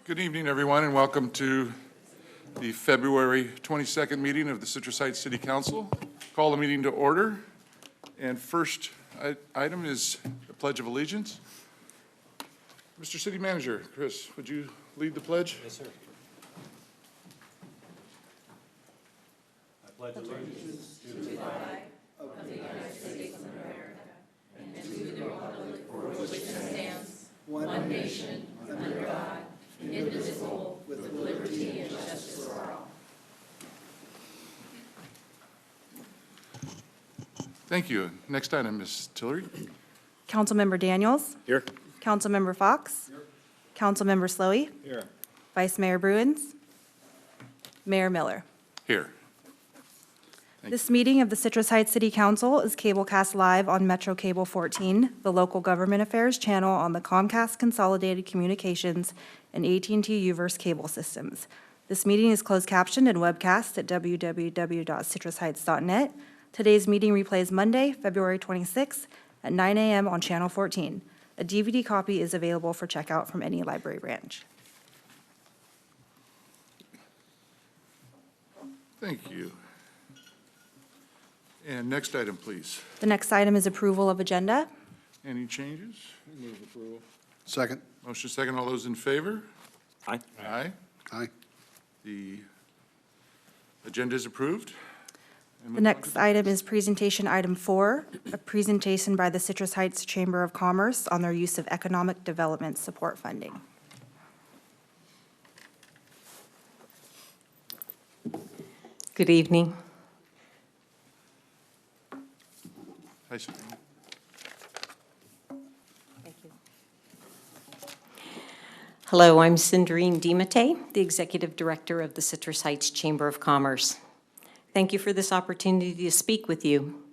Good evening, everyone, and welcome to the February 22nd meeting of the Citrus Heights City Council. Call the meeting to order. And first item is the Pledge of Allegiance. Mr. City Manager, Chris, would you lead the pledge? Yes, sir. I pledge allegiance to the flag of the United States of America and to the republic for which it stands, one nation, under God, indivisible, with liberty and justice for all. Thank you. Next item, Ms. Tillery. Councilmember Daniels. Here. Councilmember Fox. Here. Councilmember Slowey. Here. Vice Mayor Bruins. Mayor Miller. Here. This meeting of the Citrus Heights City Council is cablecast live on Metro Cable 14, the local government affairs channel on the Comcast Consolidated Communications and AT&T Uverse cable systems. This meeting is closed captioned and webcast at www.citrusheights.net. Today's meeting replays Monday, February 26th at 9 a.m. on Channel 14. A DVD copy is available for checkout from any library branch. Thank you. And next item, please. The next item is approval of agenda. Any changes? Move approval. Second. Motion second. All those in favor? Aye. Aye. Aye. The agenda is approved. And The next item is presentation item 4, a presentation by the Citrus Heights Chamber of Commerce on their use of economic development support funding. Good evening. Hi, Sabrina. Thank you. Hello, I'm Cindrine Dimate, the Executive Director of the Citrus Heights Chamber of Commerce. Thank you for this opportunity to speak with you.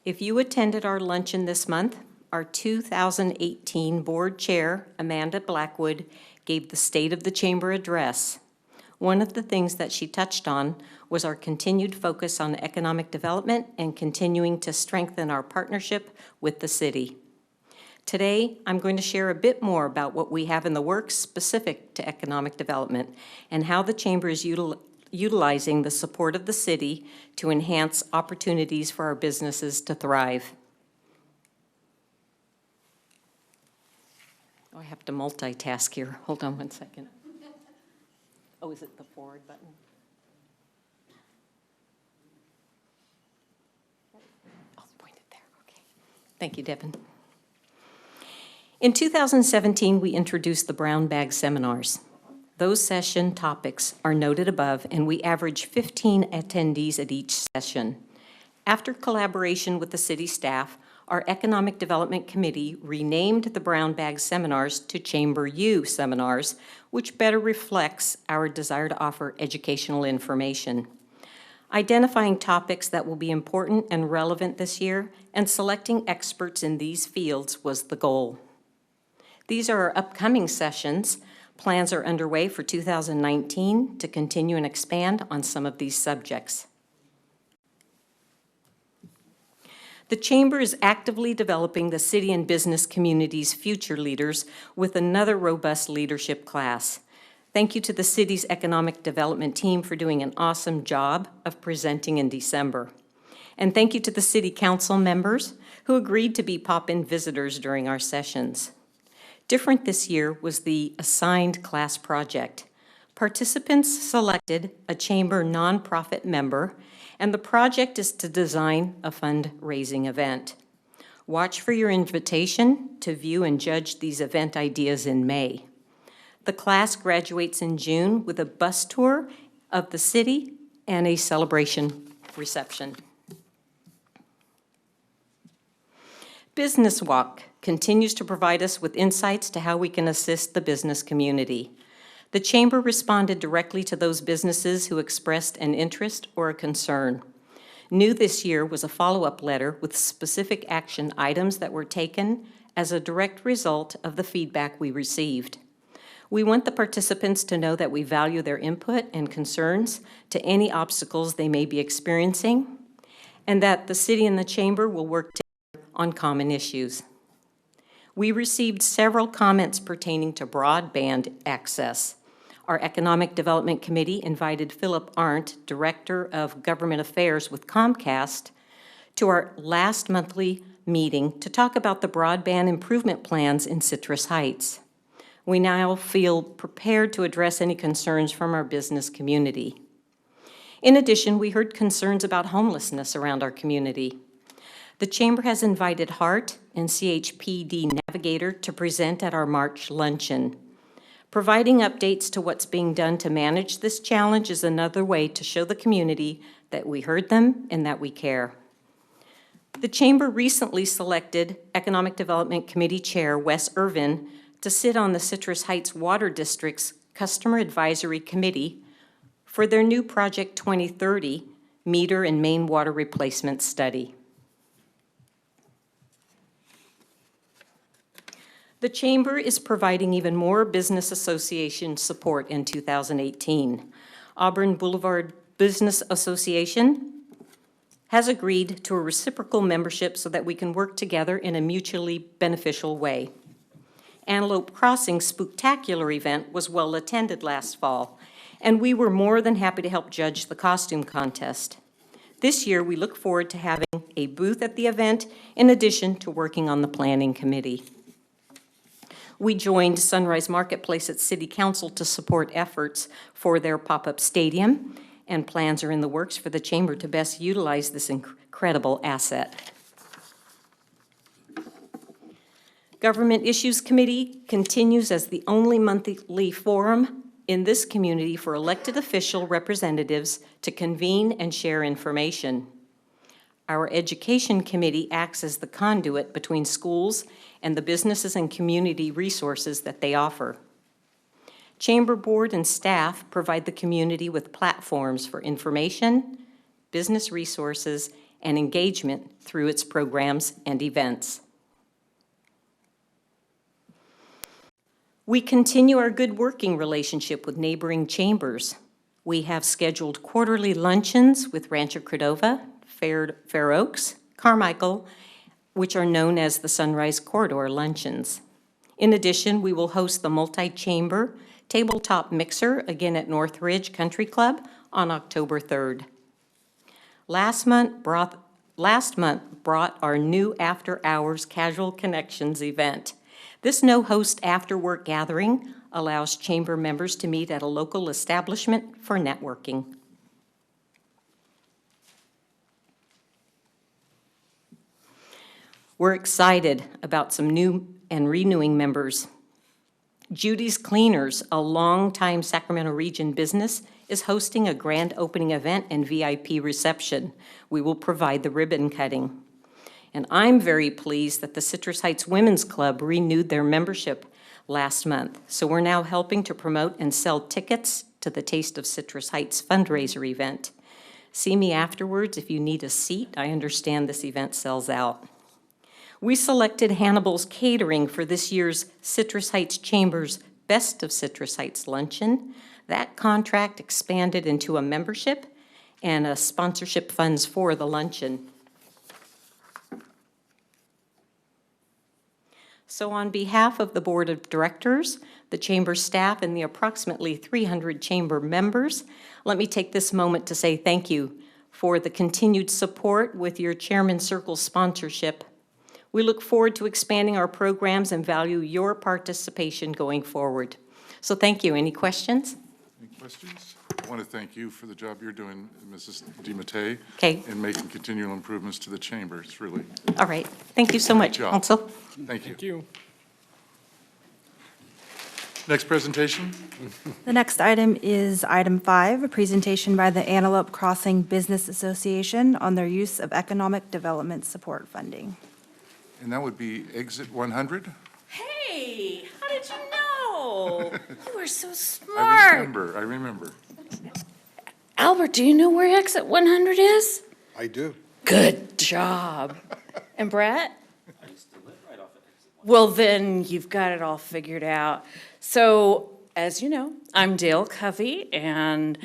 If you attended our luncheon this month, our 2018 Board Chair, Amanda Blackwood, gave the State of the Chamber address. One of the things that she touched on was our continued focus on economic development and continuing to strengthen our partnership with the city. Today, I'm going to share a bit more about what we have in the works specific to economic development and how the Chamber is utilizing the support of the city to enhance opportunities for our businesses to thrive. Oh, I have to multitask here. Hold on one second. Oh, is it the forward button? Oh, point it there. Okay. Thank you, Devin. In 2017, we introduced the Brown Bag Seminars. Those session topics are noted above, and we average 15 attendees at each session. After collaboration with the city staff, our Economic Development Committee renamed the Brown Bag Seminars to Chamber U Seminars, which better reflects our desire to offer educational information. Identifying topics that will be important and relevant this year and selecting experts in these fields was the goal. These are our upcoming sessions. Plans are underway for 2019 to continue and expand on some of these subjects. The Chamber is actively developing the city and business community's future leaders with another robust leadership class. Thank you to the city's economic development team for doing an awesome job of presenting in December. And thank you to the city council members who agreed to be pop-in visitors during our sessions. Different this year was the assigned class project. Participants selected a chamber nonprofit member, and the project is to design a fundraising event. Watch for your invitation to view and judge these event ideas in May. The class graduates in June with a bus tour of the city and a celebration reception. Business Walk continues to provide us with insights to how we can assist the business community. The Chamber responded directly to those businesses who expressed an interest or a concern. New this year was a follow-up letter with specific action items that were taken as a direct result of the feedback we received. We want the participants to know that we value their input and concerns to any obstacles they may be experiencing, and that the city and the Chamber will work together on common issues. We received several comments pertaining to broadband access. Our Economic Development Committee invited Philip Arndt, Director of Government Affairs with Comcast, to our last monthly meeting to talk about the broadband improvement plans in Citrus Heights. We now feel prepared to address any concerns from our business community. In addition, we heard concerns about homelessness around our community. The Chamber has invited HART and CHPD Navigator to present at our March luncheon. Providing updates to what's being done to manage this challenge is another way to show the community that we heard them and that we care. The Chamber recently selected Economic Development Committee Chair Wes Irvin to sit on the Citrus Heights Water District's Customer Advisory Committee for their new Project 2030 meter and main water replacement study. The Chamber is providing even more business association support in 2018. Auburn Boulevard Business Association has agreed to a reciprocal membership so that we can work together in a mutually beneficial way. Antelope Crossing Spooktacular event was well attended last fall, and we were more than happy to help judge the costume contest. This year, we look forward to having a booth at the event in addition to working on the planning committee. We joined Sunrise Marketplace at City Council to support efforts for their pop-up stadium, and plans are in the works for the Chamber to best utilize this incredible asset. Government Issues Committee continues as the only monthly forum in this community for elected official representatives to convene and share information. Our Education Committee acts as the conduit between schools and the businesses and community resources that they offer. Chamber Board and staff provide the community with platforms for information, business resources, and engagement through its programs and events. We continue our good working relationship with neighboring chambers. We have scheduled quarterly luncheons with Rancho Cordova, Fair Oaks, Carmichael, which are known as the Sunrise Corridor Luncheons. In addition, we will host the multi-chamber tabletop mixer again at Northridge Country Club on October 3rd. Last month brought our new After Hours Casual Connections event. This no-host after-work gathering allows chamber members to meet at a local establishment for networking. We're excited about some new and renewing members. Judy's Cleaners, a longtime Sacramento region business, is hosting a grand opening event and VIP reception. We will provide the ribbon cutting. And I'm very pleased that the Citrus Heights Women's Club renewed their membership last month. So we're now helping to promote and sell tickets to the Taste of Citrus Heights fundraiser event. See me afterwards if you need a seat. I understand this event sells out. We selected Hannibal's Catering for this year's Citrus Heights Chamber's Best of Citrus Heights Luncheon. That contract expanded into a membership and a sponsorship funds for the luncheon. So on behalf of the Board of Directors, the Chamber staff, and the approximately 300 Chamber members, let me take this moment to say thank you for the continued support with your Chairman Circle sponsorship. We look forward to expanding our programs and value your participation going forward. So thank you. Any questions? Any questions? I want to thank you for the job you're doing, Mrs. DiMattei. Okay. In making continual improvements to the chamber. It's really, All right. Thank you so much, job. Council. thank you. Thank you. Next presentation? The next item is item 5, a presentation by the Antelope Crossing Business Association on their use of economic development support funding. And that would be Exit 100? Hey, how did you know? You are so I smart. remember. Albert, do you know where exit 100 is? I do. Good job. And Brett? I used to live right off of exit 100. Well, then you've got it all figured out. So, as you know, I'm Dale Covey, and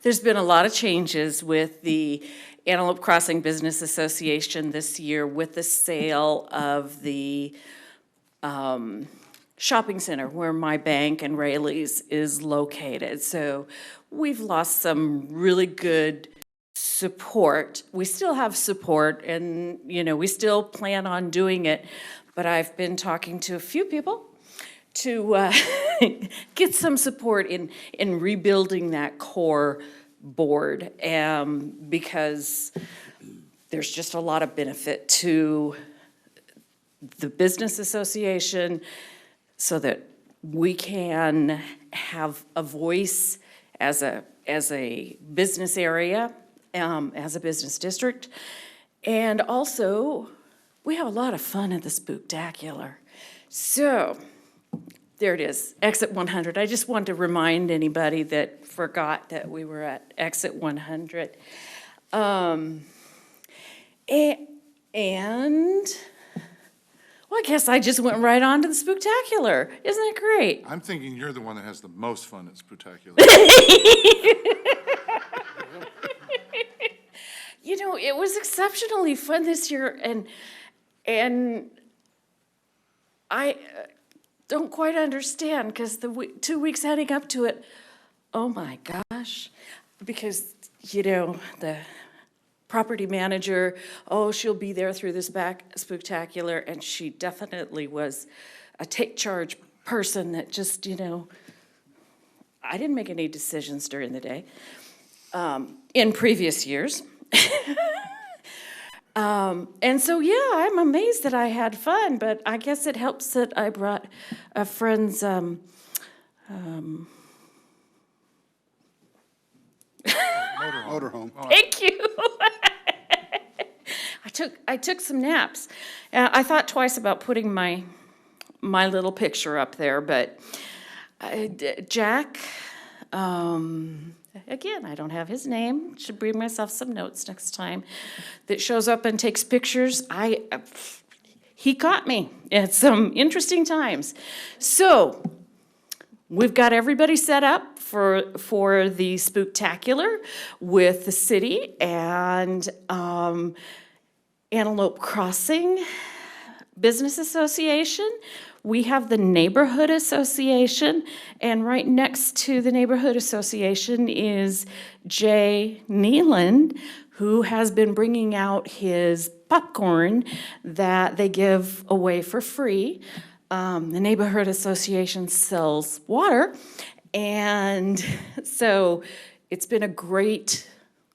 there's been a lot of changes with the Antelope Crossing Business Association this year with the sale of the shopping center where my bank and Rayleigh's is located. So we've lost some really good support. We still have support, and, you know, we still plan on doing it, but I've been talking to a few people to get some support in rebuilding that core board, because there's just a lot of benefit to the business association so that we can have a voice as a business area, as a business district. And also, we have a lot of fun at the Spooktacular. So, there it is, Exit 100. I just wanted to remind anybody that forgot that we were at Exit 100. And well, I guess I just went right on to the Spooktacular. Isn't that great? I'm thinking you're the one that has the most fun at Spooktacular. You know, it was exceptionally fun this year, and I don't quite understand, because the 2 weeks heading up to it, oh my gosh, because, you know, the property manager, oh, she'll be there through this back Spooktacular, and she definitely was a take charge person that just, you know, I didn't make any decisions during the day in previous years. And so, yeah, I'm amazed that I had fun, but I guess it helps that I brought a friend's Motorhome. thank you. I took some naps. I thought twice about putting my little picture up there, but Jack, again, I don't have his name. Should bring myself some notes next time. That shows up and takes pictures. He caught me at some interesting times. So we've got everybody set up for the Spooktacular with the city and Antelope Crossing Business Association. We have the Neighborhood Association, and right next to the Neighborhood Association is Jay Nealon, who has been bringing out his popcorn that they give away for free. The Neighborhood Association sells water, and so it's been a great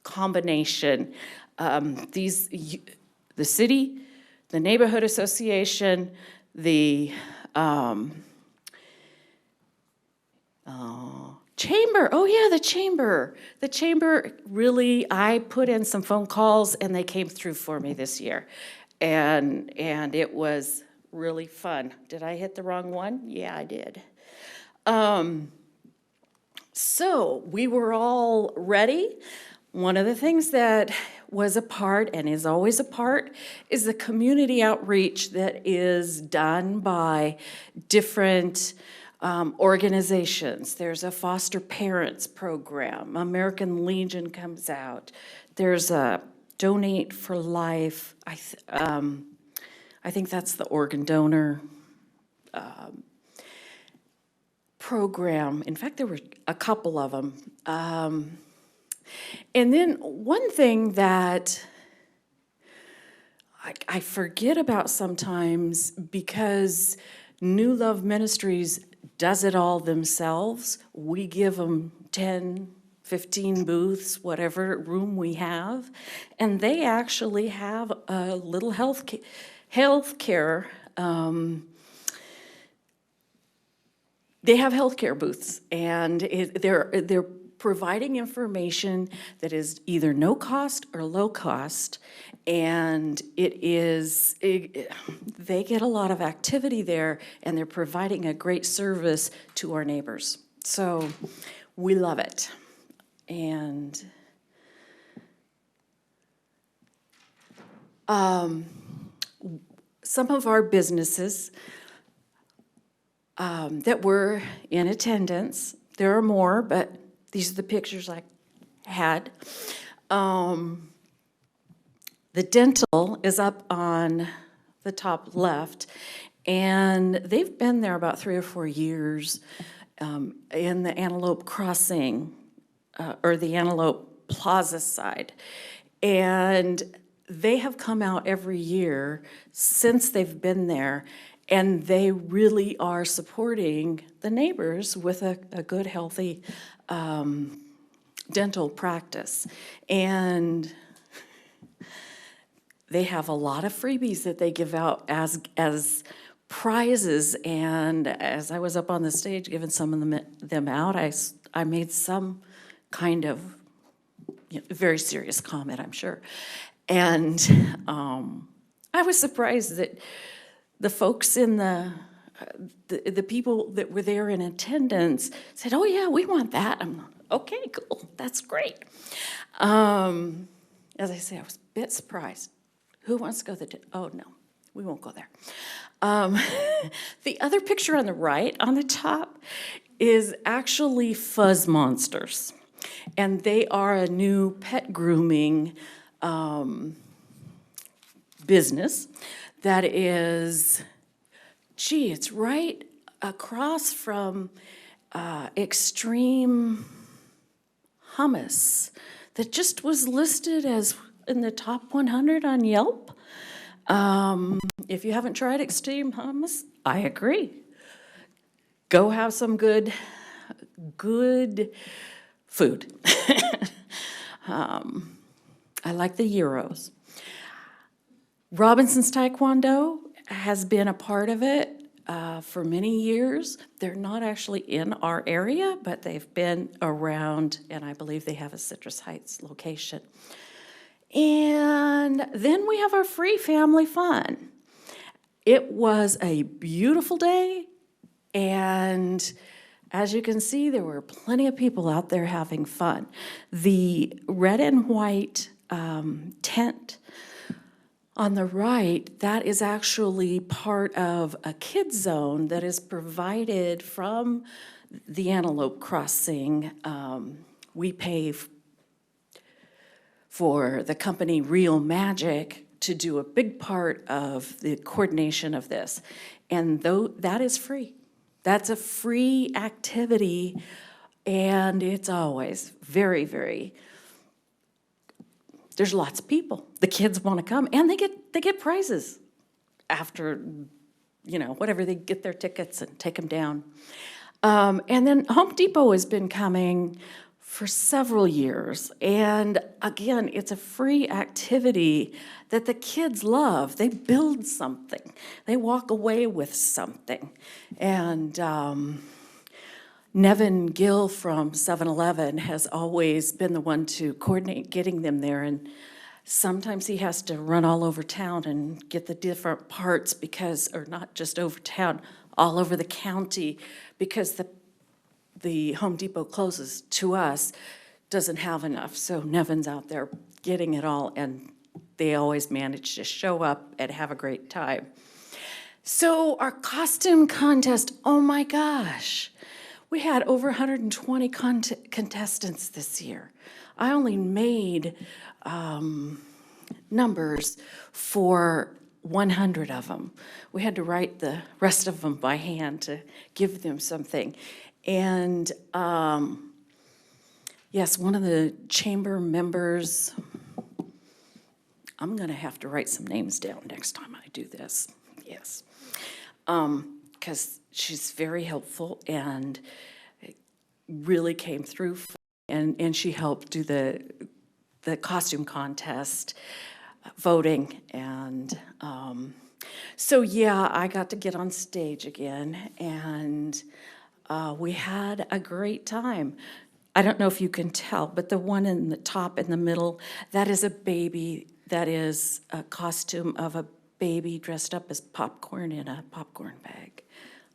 combination. The city, the Neighborhood Association, the chamber, oh yeah, the chamber. The chamber really, I put in some phone calls and they came through for me this year. And it was really fun. Did I hit the wrong one? Yeah, I did. So we were all ready. One of the things that was a part and is always a part is the community outreach that is done by different organizations. There's a foster parents program. American Legion comes out. There's a Donate for Life. I think that's the organ donor program. In fact, there were a couple of them. And then one thing that I forget about sometimes, because New Love Ministries does it all themselves. We give them 10, 15 booths, whatever room we have, and they actually have a little health care. They have healthcare booths, and they're providing information that is either no cost or low cost, and they get a lot of activity there, and they're providing a great service to our neighbors. So we love it. And some of our businesses that were in attendance, there are more, but these are the pictures I had. The dental is up on the top left, And they've been there about 3 or 4 years in the Antelope Crossing, or the Antelope Plaza side. And they have come out every year since they've been there, and they really are supporting the neighbors with a good, healthy dental practice. And they have a lot of freebies that they give out as prizes. And as I was up on the stage giving some of them out, I made some kind of very serious comment, I'm sure. And I was surprised that the folks in the people that were there in attendance said, "Oh yeah, we want that." I'm like, okay, cool, that's great. As I say, I was a bit surprised. Who wants to go to oh no, we won't go there. The other picture on the right, on the top, is actually Fuzz Monsters. And they are a new pet grooming business that is, gee, it's right across from Extreme Hummus that just was listed as in the top 100 on Yelp. If you haven't tried Extreme Hummus, I agree. Go have some good food. I like the gyros. Robinson's Taekwondo has been a part of it for many years. They're not actually in our area, but they've been around, and I believe they have a Citrus Heights location. And then we have our free family fun. It was a beautiful day, and as you can see, there were plenty of people out there having fun. The red and white tent on the right, that is actually part of a kids zone that is provided from the Antelope Crossing. We pay for the company Real Magic to do a big part of the coordination of this. And though that is free. That's a free activity, and it's always very, very, there's lots of people. The kids want to come, and they get prizes after, whatever, they get their tickets and take them down. And then Home Depot has been coming for several years, and again, it's a free activity that the kids love. They build something. They walk away with something. And Nevin Gill from 7-Eleven has always been the one to coordinate getting them there, and sometimes he has to run all over town and get the different parts or not just over town, all over the county, because the Home Depot closest to us doesn't have enough. So Nevin's out there getting it all, and they always manage to show up and have a great time. So our costume contest, oh my gosh, we had over 120 contestants this year. I only made numbers for 100 of them. We had to write the rest of them by hand to give them something. And yes, one of the chamber members, I'm gonna have to write some names down next time I do this, yes. Because she's very helpful and really came through, and she helped do the costume contest, voting, and so yeah, I got to get on stage again, and we had a great time. I don't know if you can tell, but the one in the top in the middle, that is a baby. That is a costume of a baby dressed up as popcorn in a popcorn bag.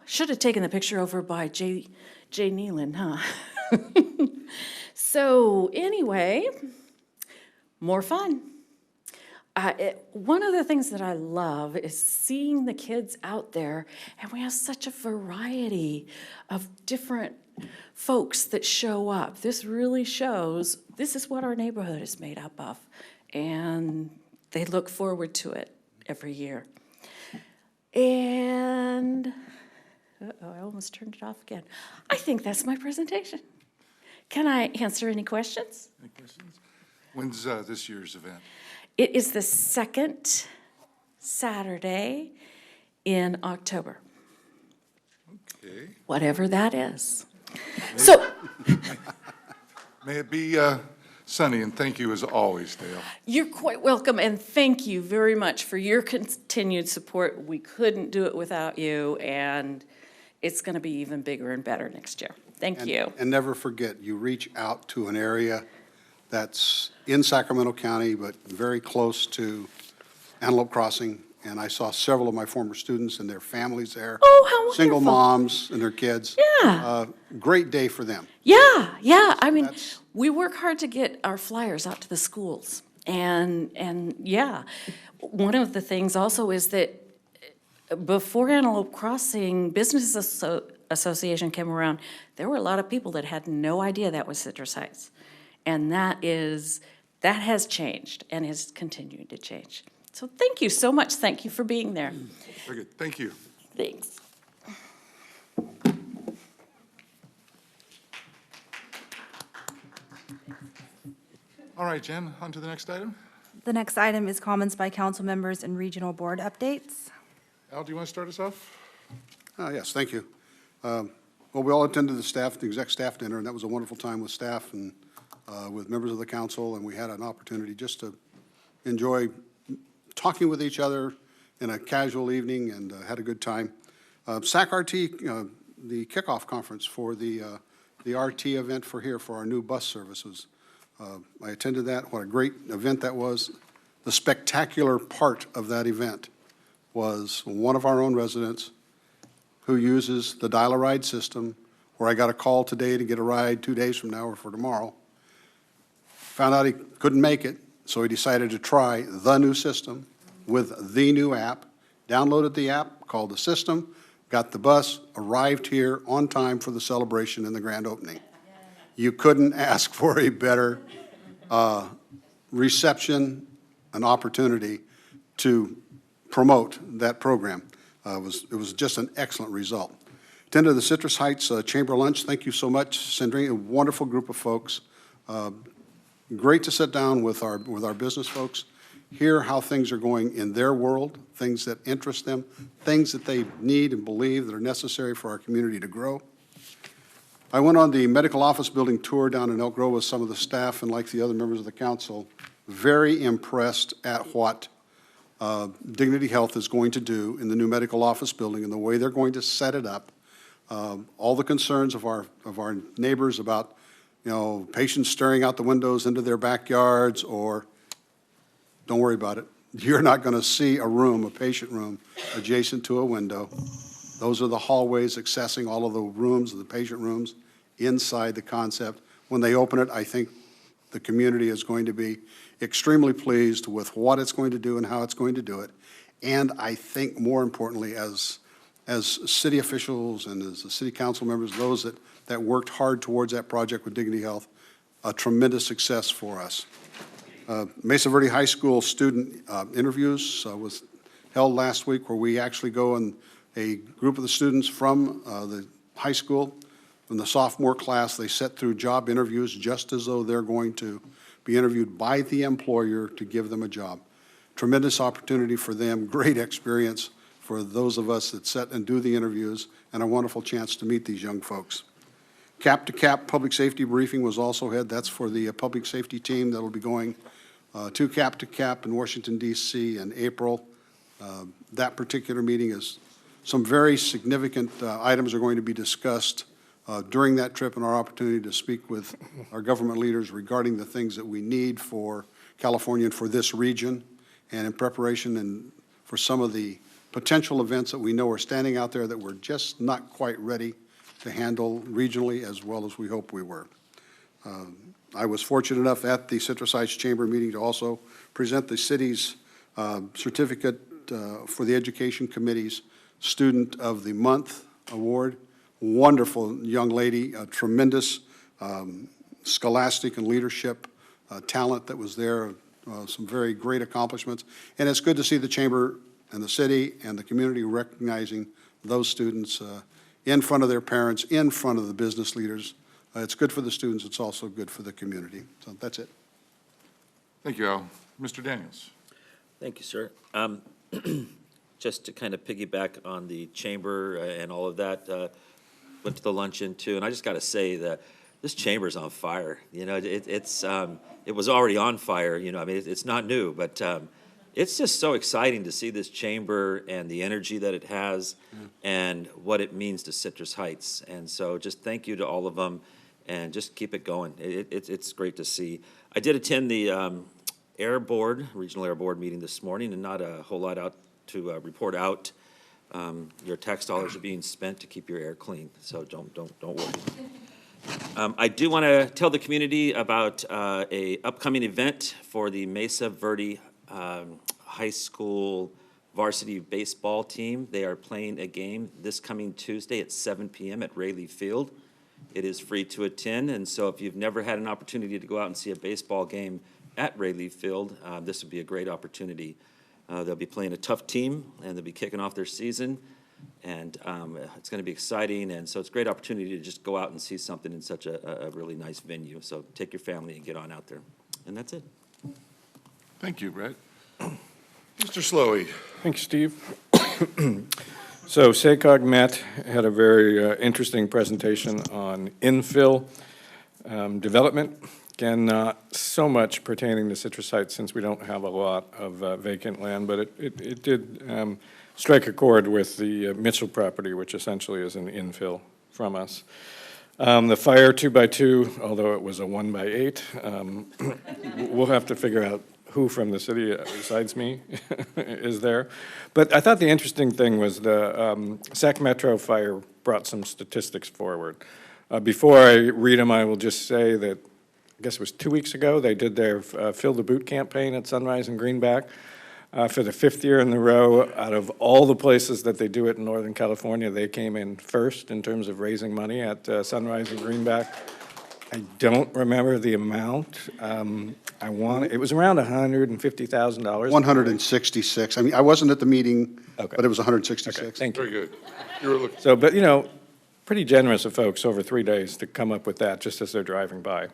Should have taken the picture over by Jay Nealon, huh? So anyway, more fun. One of the things that I love is seeing the kids out there, and we have such a variety of different folks that show up. This really shows this is what our neighborhood is made up of, and they look forward to it every year. And almost turned it off again. I think that's my presentation. Can I answer any questions? Any questions? When's this year's event? It is the second Saturday in October, Okay. whatever that is. So, May it be sunny, and thank you as always, Dale. you're quite welcome, and thank you very much for your continued support. We couldn't do it without you, and it's going to be even bigger and better next year. Thank you. And never forget, you reach out to an area that's in Sacramento County, but very close to Antelope Crossing. And I saw several of my former students and their families there. Oh, how Single wonderful. moms and their kids. Yeah. Great day for them. Yeah, yeah, I mean, That's- we work hard to get our flyers out to the schools, and yeah. One of the things also is that before Antelope Crossing Business Association came around, there were a lot of people that had no idea that was Citrus Heights. And that has changed and is continuing to change. So thank you so much, thank you for being there. Very good, thank you. Thanks. All right, Jen, on to the next item. The next item is comments by council members and regional board updates. Al, do you want to start us off? Yes, thank you. Well, we all attended the exec staff dinner, and that was a wonderful time with staff and with members of the council, and we had an opportunity just to enjoy talking with each other in a casual evening, and had a good time. SAC-RT, the kickoff conference for the RT event for our new bus services. I attended that. What a great event that was. The spectacular part of that event was one of our own residents who uses the Dial-A-Ride system, where I got a call today to get a ride 2 days from now or for tomorrow. Found out he couldn't make it, so he decided to try the new system with the new app, downloaded the app, called the system, got the bus, arrived here on time for the celebration and the grand opening. You couldn't ask for a better reception and opportunity to promote that program. It was just an excellent result. Attended the Citrus Heights Chamber Lunch. Thank you so much, Sandrine. A wonderful group of folks. Great to sit down with our business folks, hear how things are going in their world, things that interest them, things that they need and believe that are necessary for our community to grow. I went on the medical office building tour down in Elk Grove with some of the staff, and like the other members of the council, very impressed at what Dignity Health is going to do in the new medical office building and the way they're going to set it up. All the concerns of our neighbors about, patients staring out the windows into their backyards, or don't worry about it. You're not going to see a patient room adjacent to a window. Those are the hallways accessing all of the rooms, the patient rooms, inside the concept. When they open it, I think the community is going to be extremely pleased with what it's going to do and how it's going to do it. And I think more importantly, as city officials and as the city council members, those that worked hard towards that project with Dignity Health, a tremendous success for us. Mesa Verde High School student interviews was held last week, where we actually go and a group of the students from the high school, from the sophomore class, they sit through job interviews just as though they're going to be interviewed by the employer to give them a job. Tremendous opportunity for them, great experience for those of us that sit and do the interviews, and a wonderful chance to meet these young folks. Cap to Cap public safety briefing was also held. That's for the public safety team that will be going to Cap to Cap in Washington, D.C. in April. That particular meeting is some very significant items are going to be discussed during that trip, and our opportunity to speak with our government leaders regarding the things that we need for California and for this region, and in preparation and for some of the potential events that we know are standing out there that we're just not quite ready to handle regionally as well as we hope we were. I was fortunate enough at the Citrus Heights Chamber meeting to also present the city's certificate for the Education Committee's Student of the Month Award. Wonderful young lady, a tremendous scholastic and leadership talent that was there, some very great accomplishments. And it's good to see the Chamber and the city and the community recognizing those students in front of their parents, in front of the business leaders. It's good for the students. It's also good for the community. So that's it. Thank you, Al. Mr. Daniels. Thank you, sir. Just to kind of piggyback on the chamber and all of that, went to the luncheon too, and I just got to say that this chamber's on fire. You know, it was already on fire, you know, I mean, it's not new, but it's just so exciting to see this chamber and the energy that it has and what it means to Citrus Heights. And so just thank you to all of them, and just keep it going. It's great to see. I did attend the Regional Air Board meeting this morning, and not a whole lot out to report out. Your tax dollars are being spent to keep your air clean, so don't worry. I do want to tell the community about a upcoming event for the Mesa Verde High School varsity baseball team. They are playing a game this coming Tuesday at 7 p.m. at Rayleigh Field. It is free to attend, and so if you've never had an opportunity to go out and see a baseball game at Rayleigh Field, this would be a great opportunity. They'll be playing a tough team, and they'll be kicking off their season, and it's going to be exciting, and so it's a great opportunity to just go out and see something in such a really nice venue. So take your family and get on out there, and that's it. Thank you, Brett. Mr. Slowey. Thanks, Steve. So SACOG met, had a very interesting presentation on infill development. Again, not so much pertaining to Citrus Heights since we don't have a lot of vacant land, but it did strike a chord with the Mitchell property, which essentially is an infill from us. The fire 2x2, although it was a 1x8, we'll have to figure out who from the city besides me is there. But I thought the interesting thing was the Sac Metro fire brought some statistics forward. Before I read them, I will just say that, I guess it was 2 weeks ago, they did their Fill the Boot campaign at Sunrise and Greenback. For the 5th year in a row, out of all the places that they do it in Northern California, they came in first in terms of raising money at Sunrise and Greenback. I don't remember the amount. It was around $150,000. 166. I mean, I wasn't at the meeting, Okay. but it was 166. Okay, thank you. Very good. You were looking. So, but, you know, pretty generous of folks over 3 days to come up with that just as they're driving by.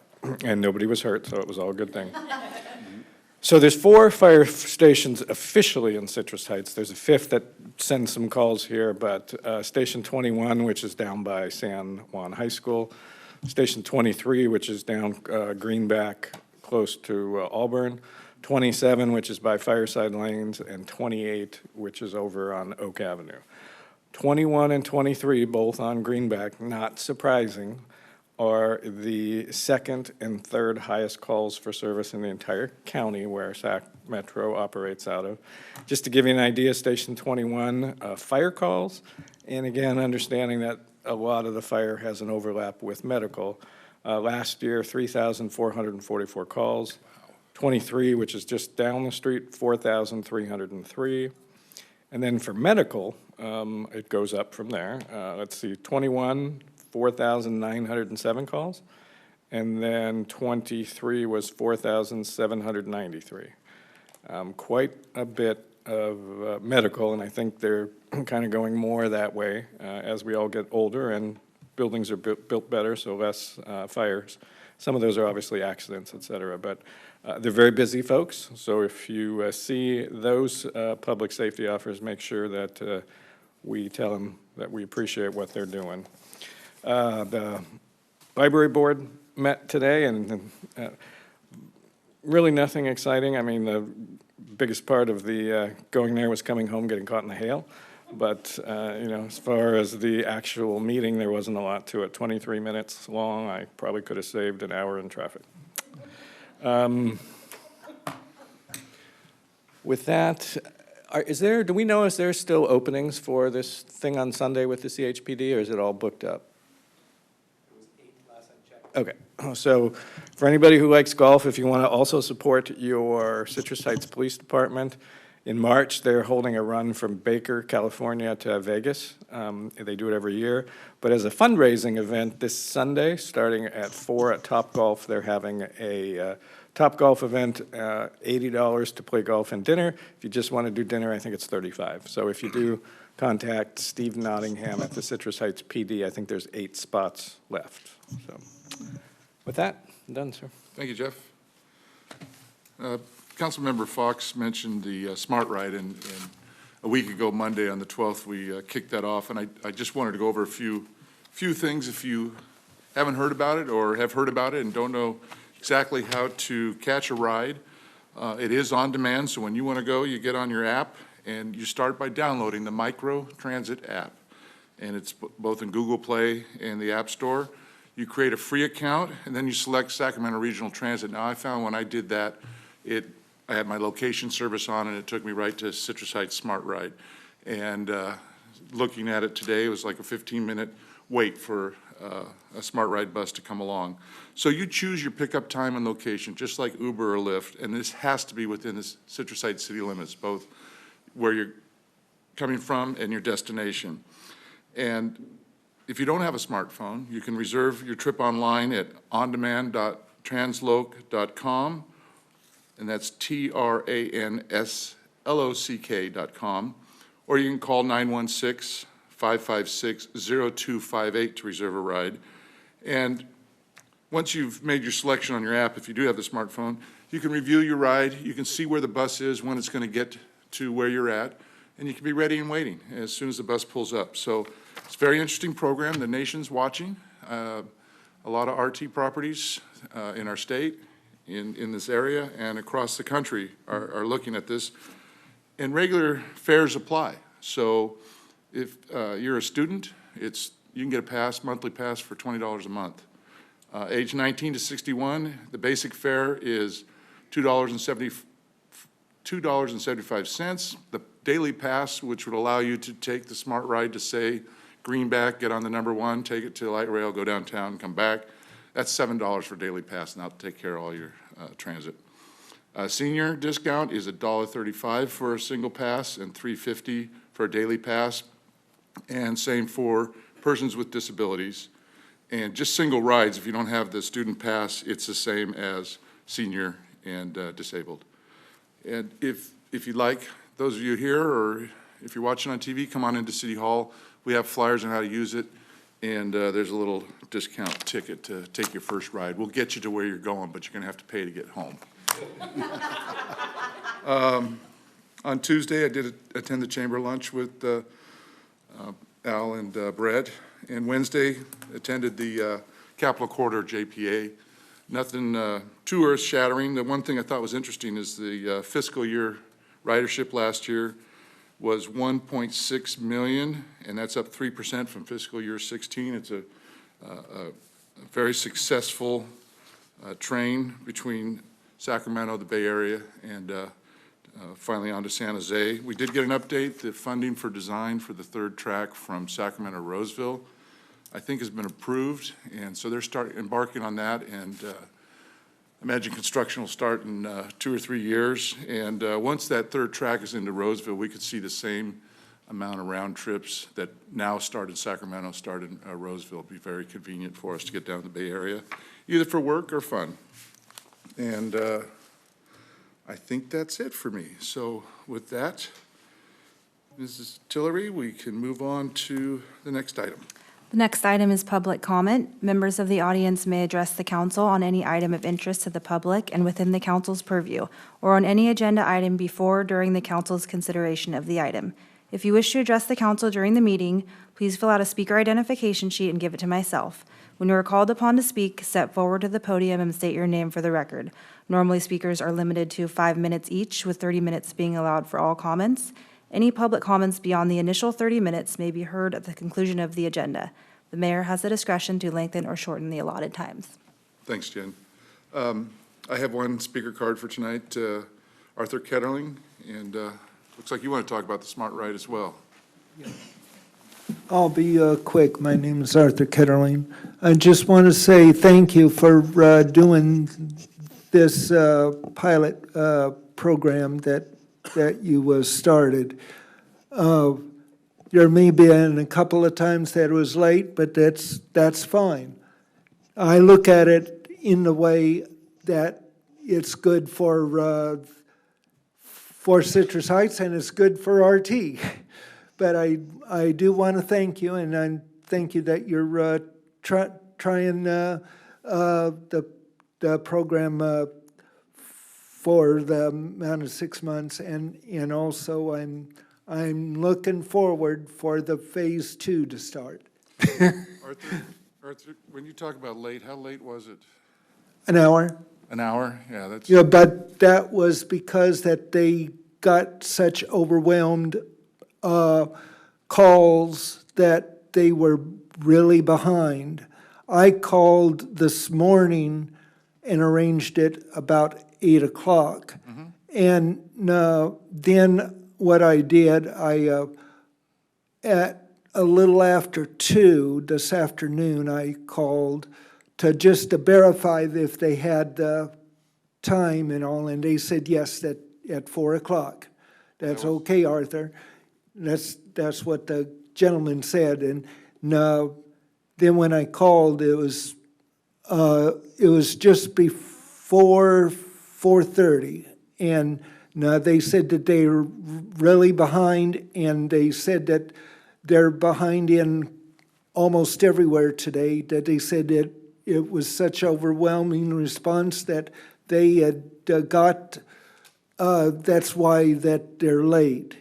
And nobody was hurt, so it was all a good thing. So there's 4 fire stations officially in Citrus Heights. There's a 5th that sends some calls here, but Station 21, which is down by San Juan High School, Station 23, which is down Greenback, close to Auburn, 27, which is by Fireside Lanes, and 28, which is over on Oak Avenue. 21 and 23, both on Greenback, not surprising, are the second and third highest calls for service in the entire county where Sac Metro operates out of. Just to give you an idea, Station 21, fire calls, and again, understanding that a lot of the fire has an overlap with medical. Last year, 3,444 calls. 23, which is just down the street, 4,303. And then for medical, it goes up from there. Let's see, 21, 4,907 calls. And then 23 was 4,793. Quite a bit of medical, and I think they're kind of going more that way as we all get older and buildings are built better, so less fires. Some of those are obviously accidents, et cetera, but they're very busy folks. So if you see those public safety offers, make sure that we tell them that we appreciate what they're doing. The library board met today, and really nothing exciting. I mean, the biggest part of the going there was coming home, getting caught in the hail. But, you know, as far as the actual meeting, there wasn't a lot to it. 23 minutes long. I probably could have saved an hour in traffic. With that, do we know, is there still openings for this thing on Sunday with the CHPD, or is it all booked up? Okay, so for anybody who likes golf, if you want to also support your Citrus Heights Police Department, in March, they're holding a run from Baker, California to Vegas. They do it every year. But as a fundraising event this Sunday, starting at 4 at Topgolf, they're having a Topgolf event, $80 to play golf and dinner. If you just want to do dinner, I think it's $35. So if you do contact Steve Nottingham at the Citrus Heights PD. I think there's 8 spots left. So with that, I'm done, sir. Thank you, Jeff. Councilmember Fox mentioned the Smart Ride, and a week ago, Monday on the 12th, we kicked that off, and I just wanted to go over a few things if you haven't heard about it or have heard about it and don't know exactly how to catch a ride. It is on demand, so when you want to go, you get on your app, and you start by downloading the Micro Transit app, and it's both in Google Play and the App Store. You create a free account, and then you select Sacramento Regional Transit. Now, I found when I did that, I had my location service on, and it took me right to Citrus Heights Smart Ride. And looking at it today, it was like a 15-minute wait for a Smart Ride bus to come along. So you choose your pickup time and location, just like Uber or Lyft, and this has to be within the Citrus Heights city limits, both where you're coming from and your destination. And if you don't have a smartphone, you can reserve your trip online at ondemand.transloc.com, and that's TRANSLOCK.com, or you can call 916-556-0258 to reserve a ride. And once you've made your selection on your app, if you do have the smartphone, you can review your ride, you can see where the bus is, when it's going to get to where you're at, and you can be ready and waiting as soon as the bus pulls up. So it's a very interesting program. The nation's watching. A lot of RT properties in our state, in this area, and across the country are looking at this. And regular fares apply. So if you're a student, you can get a pass, monthly pass for $20 a month. Age 19 to 61, the basic fare is $2.75. The daily pass, which would allow you to take the Smart Ride to, say, Greenback, get on the number 1, take it to light rail, go downtown, come back. That's $7 for daily pass, and that'll take care of all your transit. Senior discount is $1.35 for a single pass and $3.50 for a daily pass, and same for persons with disabilities. And just single rides, if you don't have the student pass, it's the same as senior and disabled. And if you'd like, those of you here, or if you're watching on TV, come on into City Hall. We have flyers on how to use it, and there's a little discount ticket to take your first ride. We'll get you to where you're going, but you're going to have to pay to get home. On Tuesday, I did attend the chamber lunch with Al and Brett, and Wednesday attended the Capitol Corridor JPA. Nothing too earth-shattering. The one thing I thought was interesting is the fiscal year ridership last year was 1.6 million, and that's up 3% from fiscal year 16. It's a very successful train between Sacramento, the Bay Area, and finally on to San Jose. We did get an update. The funding for design for the third track from Sacramento to Roseville, I think, has been approved, and so they're embarking on that, and imagine construction will start in 2 or 3 years, and once that third track is into Roseville, we could see the same amount of round trips that now start in Sacramento, start in Roseville. It'd be very convenient for us to get down to the Bay Area, either for work or fun. And I think that's it for me. So with that, Mrs. Tillery, we can move on to the next item. The next item is public comment. Members of the audience may address the council on any item of interest to the public and within the council's purview, or on any agenda item before or during the council's consideration of the item. If you wish to address the council during the meeting, please fill out a speaker identification sheet and give it to myself. When you are called upon to speak, step forward to the podium and state your name for the record. Normally, speakers are limited to 5 minutes each, with 30 minutes being allowed for all comments. Any public comments beyond the initial 30 minutes may be heard at the conclusion of the agenda. The mayor has the discretion to lengthen or shorten the allotted times. Thanks, Jen. I have one speaker card for tonight, Arthur Ketterling, and looks like you want to talk about the Smart Ride as well. I'll be quick. My name is Arthur Ketterling. I just want to say thank you for doing this pilot program that you started. There may be a couple of times that it was late, but that's fine. I look at it in the way that it's good for Citrus Heights and it's good for RT. but I do want to thank you, and I thank you that you're trying the program for the amount of 6 months, and also I'm looking forward for the phase 2 to start. Arthur, when you talk about late, how late was it? An hour? An hour? Yeah, that's, Yeah, but that was because that they got such overwhelmed calls that they were really behind. I called this morning and arranged it about 8 o'clock. And then what I did, at a little after 2 this afternoon, I called just to verify if they had time and all, and they said yes, that at 4 o'clock. That's okay, Arthur. That's what the gentleman said. And then when I called, it was just before 4:30, and they said that they were really behind, and they said that they're behind in almost everywhere today. That they said that it was such overwhelming response that they had got. That's why that they're late.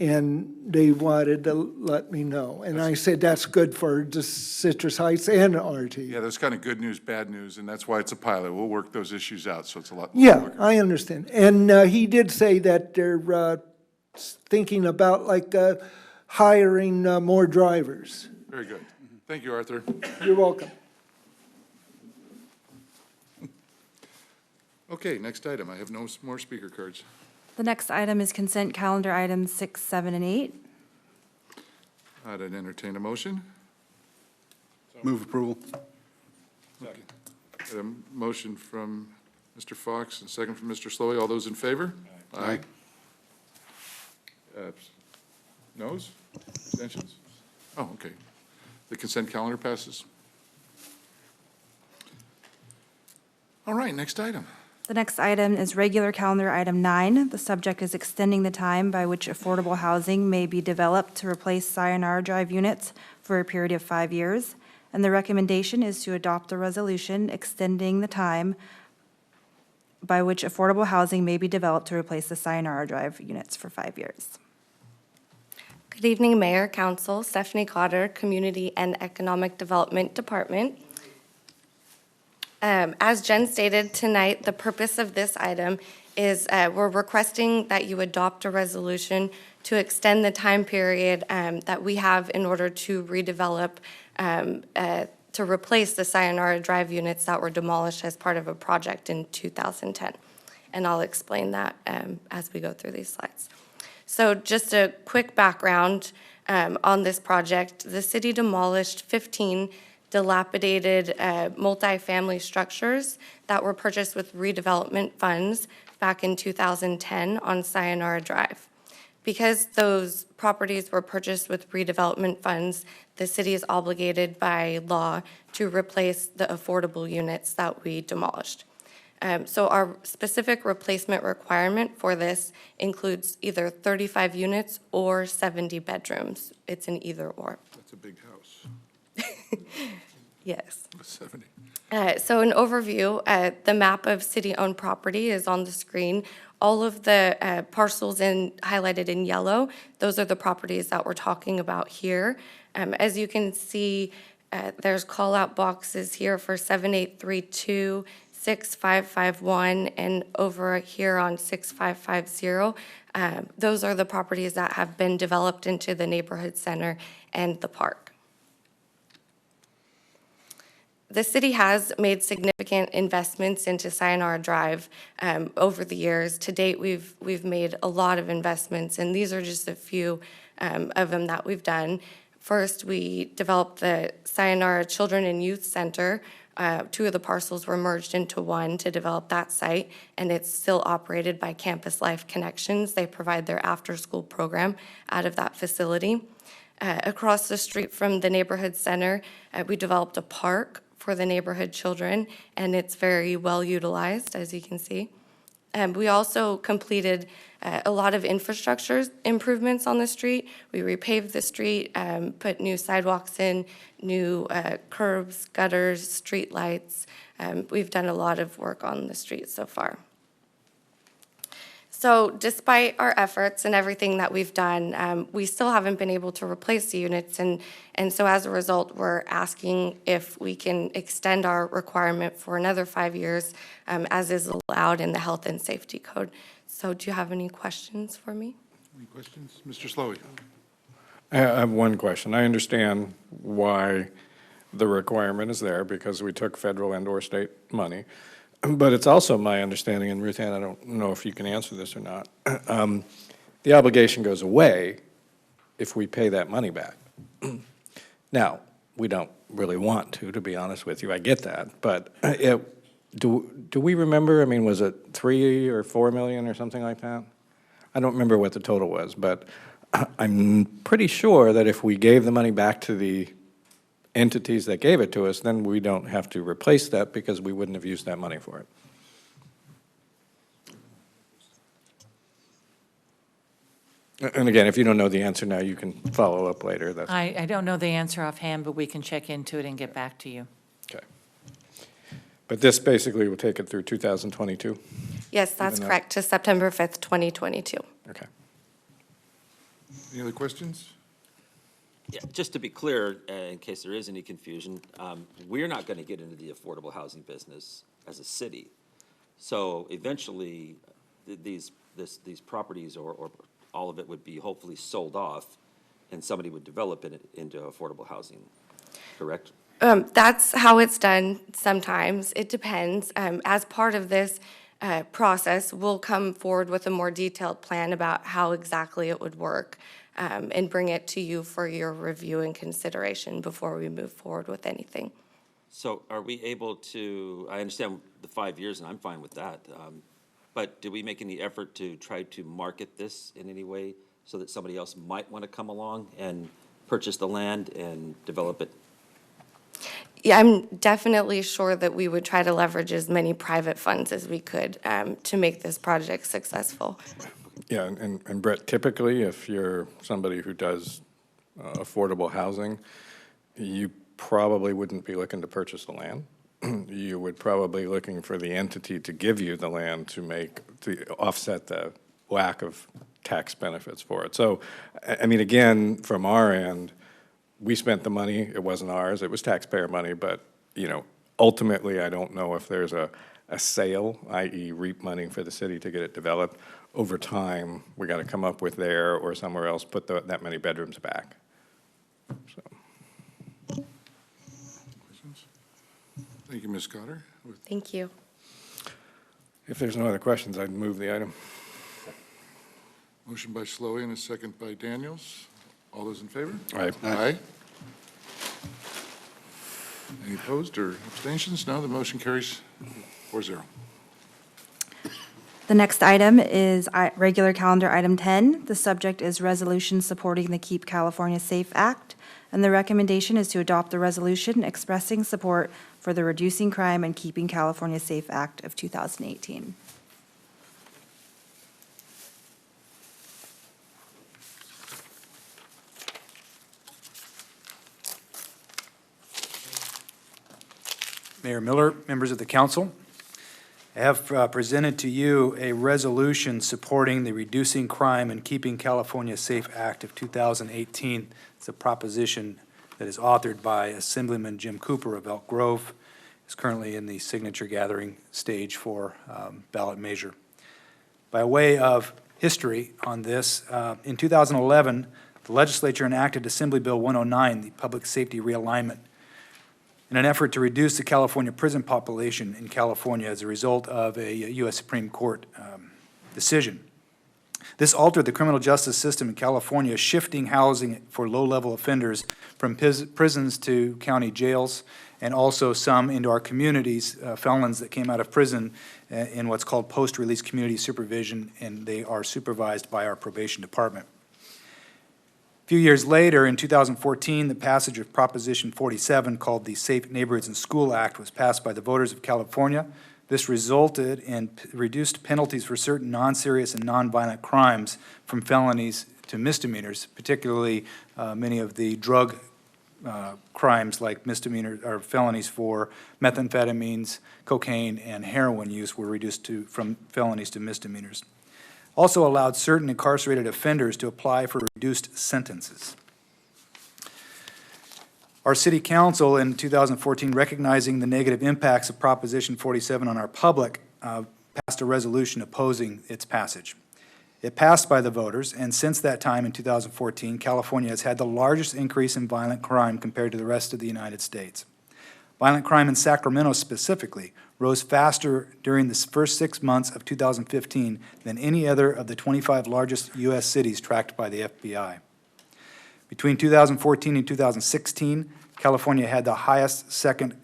And they wanted to let me know. And I said, that's good for the Citrus Heights and RT. yeah, there's kind of good news, bad news, and that's why it's a pilot. We'll work those issues out, so it's a lot. Yeah, quicker. I understand. And he did say that they're thinking about like hiring more drivers. Very good. Thank you, Arthur. You're welcome. Okay, next item. I have no more speaker cards. The next item is consent calendar items 6, 7, and 8. I'd entertain a motion. Move approval. A motion from Mr. Fox and second from Mr. Slowey. All those in favor? Aye. Noes? Abstentions? Oh, okay. The consent calendar passes. All right, next item. The next item is regular calendar item 9. The subject is extending the time by which affordable housing may be developed to replace Sayonara Drive units for a period of 5 years. And the recommendation is to adopt a resolution extending the time by which affordable housing may be developed to replace the Sayonara Drive units for 5 years. Good evening, Mayor, Council. Stephanie Cotter, Community and Economic Development Department. As Jen stated tonight, the purpose of this item is we're requesting that you adopt a resolution to extend the time period that we have in order to redevelop, to replace the Sayonara Drive units that were demolished as part of a project in 2010. And I'll explain that as we go through these slides. So just a quick background on this project. The city demolished 15 dilapidated multifamily structures that were purchased with redevelopment funds back in 2010 on Sayonara Drive. Because those properties were purchased with redevelopment funds, the city is obligated by law to replace the affordable units that we demolished. So our specific replacement requirement for this includes either 35 units or 70 bedrooms. It's an either or. That's a big house. Yes. 70. So an overview, the map of city-owned property is on the screen. All of the parcels highlighted in yellow, those are the properties that we're talking about here. As you can see, there's call-out boxes here for 7832, 6551, and over here on 6550. Those are the properties that have been developed into the neighborhood center and the park. The city has made significant investments into Sayonara Drive over the years. To date, we've made a lot of investments, and these are just a few of them that we've done. First, we developed the Sayonara Children and Youth Center. 2 of the parcels were merged into one to develop that site, and it's still operated by Campus Life Connections. They provide their after-school program out of that facility. Across the street from the neighborhood center, we developed a park for the neighborhood children, and it's very well utilized, as you can see. We also completed a lot of infrastructure improvements on the street. We repaved the street, put new sidewalks in, new curbs, gutters, street lights. We've done a lot of work on the street so far. So despite our efforts and everything that we've done, we still haven't been able to replace the units. And so as a result, we're asking if we can extend our requirement for another 5 years, as is allowed in the Health and Safety Code. So do you have any questions for me? Any questions? Mr. Slowey? I have one question. I understand why the requirement is there, because we took federal and/or state money. But it's also my understanding, and Ruth Ann, I don't know if you can answer this or not, the obligation goes away if we pay that money back. Now, we don't really want to be honest with you, I get that, but do we remember, I mean, was it 3 or 4 million or something like that? I don't remember what the total was, but I'm pretty sure that if we gave the money back to the entities that gave it to us, then we don't have to replace that because we wouldn't have used that money for it. And again, if you don't know the answer now, you can follow up later. That's I don't know the answer offhand, but we can check into it and get back to you. okay. But this basically will take it through 2022? Yes, that's Even though- correct, to September 5th, 2022. Okay. Any other questions? Yeah, just to be clear, in case there is any confusion, we're not going to get into the affordable housing business as a city. So eventually, these properties or all of it would be hopefully sold off, and somebody would develop it into affordable housing, correct? That's how it's done sometimes. It depends. As part of this process, we'll come forward with a more detailed plan about how exactly it would work, and bring it to you for your review and consideration before we move forward with anything. So are we able to, I understand the 5 years, and I'm fine with that, but do we make any effort to try to market this in any way so that somebody else might want to come along and purchase the land and develop it? Yeah, I'm definitely sure that we would try to leverage as many private funds as we could to make this project successful. Yeah, and Brett, typically, if you're somebody who does affordable housing, you probably wouldn't be looking to purchase the land. You would probably looking for the entity to give you the land to offset the lack of tax benefits for it. So, I mean, again, from our end, we spent the money, it wasn't ours, it was taxpayer money, but, ultimately, I don't know if there's a sale, i.e. REAP money for the city to get it developed. Over time, we got to come up with there or somewhere else, put that many bedrooms back. So. Questions? Thank you, Ms. Cotter. Thank you. If there's no other questions, I'd move the item. Motion by Slowey and a second by Daniels. All those in favor? Aye. Aye. Any opposed or abstentions? No, the motion carries 4-0. The next item is regular calendar item 10. The subject is resolution supporting the Keep California Safe Act, and the recommendation is to adopt the resolution expressing support for the Reducing Crime and Keeping California Safe Act of 2018. Mayor Miller, members of the council, I have presented to you a resolution supporting the Reducing Crime and Keeping California Safe Act of 2018. It's a proposition that is authored by Assemblyman Jim Cooper of Elk Grove. It's currently in the signature gathering stage for ballot measure. By way of history on this, in 2011, the legislature enacted Assembly Bill 109, the Public Safety Realignment, in an effort to reduce the California prison population in California as a result of a U.S. Supreme Court decision. This altered the criminal justice system in California, shifting housing for low-level offenders from prisons to county jails, and also some into our communities, felons that came out of prison in what's called post-release community supervision, and they are supervised by our probation department. A few years later, in 2014, the passage of Proposition 47, called the Safe Neighborhoods and School Act, was passed by the voters of California. This resulted in reduced penalties for certain non-serious and non-violent crimes from felonies to misdemeanors, particularly many of the drug crimes like misdemeanor or felonies for methamphetamines, cocaine, and heroin use were reduced from felonies to misdemeanors. Also allowed certain incarcerated offenders to apply for reduced sentences. Our city council in 2014, recognizing the negative impacts of Proposition 47 on our public, passed a resolution opposing its passage. It passed by the voters, and since that time in 2014, California has had the largest increase in violent crime compared to the rest of the United States. Violent crime in Sacramento specifically rose faster during the first 6 months of 2015 than any other of the 25 largest U.S. cities tracked by the FBI. Between 2014 and 2016, California had the highest second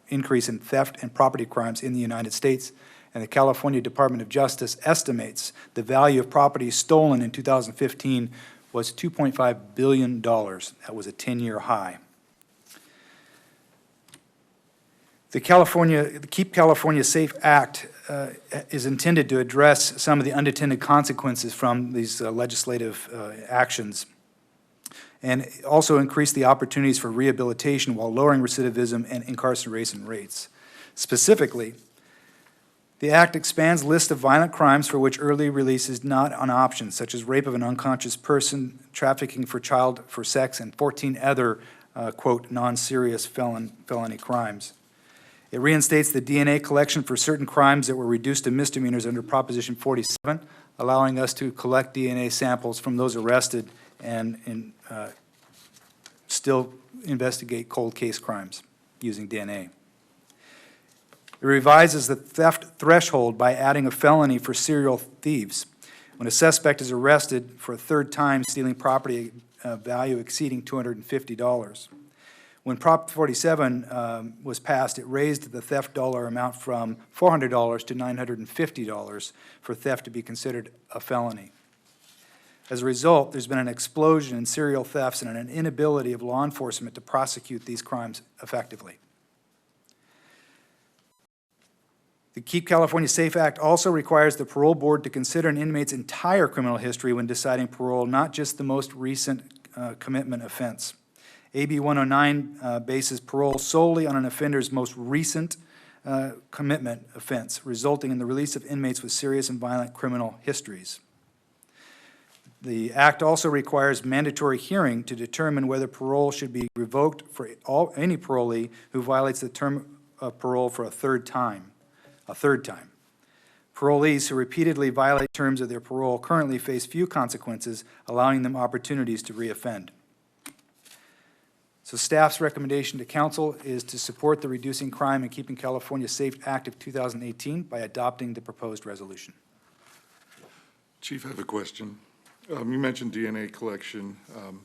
increase in theft and property crimes in the United States, and the California Department of Justice estimates the value of property stolen in 2015 was $2.5 billion. That was a 10-year high. The Keep California Safe Act is intended to address some of the unintended consequences from these legislative actions, and also increase the opportunities for rehabilitation while lowering recidivism and incarceration rates. Specifically, the Act expands the list of violent crimes for which early release is not an option, such as rape of an unconscious person, trafficking for sex, and 14 other, quote, non-serious felony crimes. It reinstates the DNA collection for certain crimes that were reduced to misdemeanors under Proposition 47, allowing us to collect DNA samples from those arrested and still investigate cold case crimes using DNA. It revises the theft threshold by adding a felony for serial thieves. When a suspect is arrested for a third time stealing property value exceeding $250. When Prop 47 was passed, it raised the theft dollar amount from $400 to $950 for theft to be considered a felony. As a result, there's been an explosion in serial thefts and an inability of law enforcement to prosecute these crimes effectively. The Keep California Safe Act also requires the parole board to consider an inmate's entire criminal history when deciding parole, not just the most recent commitment offense. AB 109 bases parole solely on an offender's most recent commitment offense, resulting in the release of inmates with serious and violent criminal histories. The Act also requires mandatory hearing to determine whether parole should be revoked for any parolee who violates the term of parole for a third time. Parolees who repeatedly violate terms of their parole currently face few consequences, allowing them opportunities to reoffend. So staff's recommendation to council is to support the Reducing Crime and Keeping California Safe Act of 2018 by adopting the proposed resolution. Chief, I have a question. You mentioned DNA collection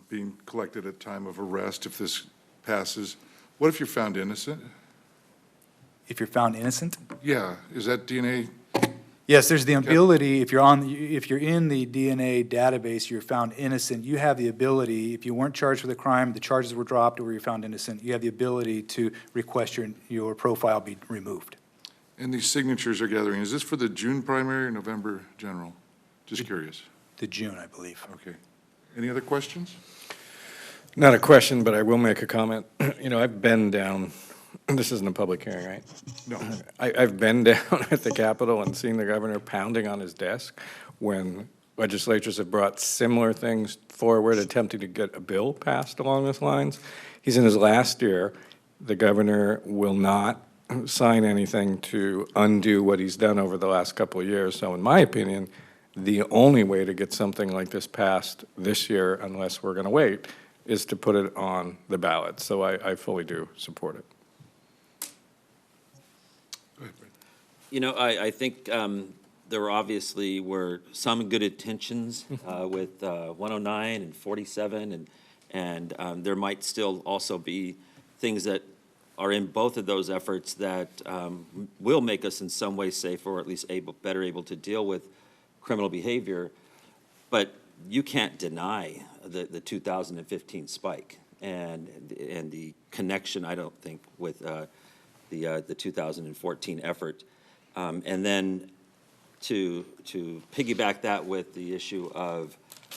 being collected at time of arrest if this passes. What if you're found innocent? If you're found innocent? Yeah, is that DNA? Yes, there's the ability, if you're in the DNA database, you're found innocent, you have the ability, if you weren't charged with a crime, the charges were dropped, or you're found innocent, you have the ability to request your profile be removed. And these signatures are gathering, is this for the June primary or November general? Just curious. The June, I believe. Okay. Any other questions? Not a question, but I will make a comment. You know, I've been down, this isn't a public hearing, right? No. I've been down at the Capitol and seen the governor pounding on his desk when legislatures have brought similar things forward, attempting to get a bill passed along those lines. He's in his last year. The governor will not sign anything to undo what he's done over the last couple of years. So in my opinion, the only way to get something like this passed this year, unless we're going to wait, is to put it on the ballot. So I fully do support it. Go ahead, Brad. You know, I think there obviously were some good intentions with 109 and 47, and there might still also be things that are in both of those efforts that will make us in some way safer, or at least better able to deal with criminal behavior. But you can't deny the 2015 spike and the connection, I don't think, with the 2014 effort. And then to piggyback that with the issue of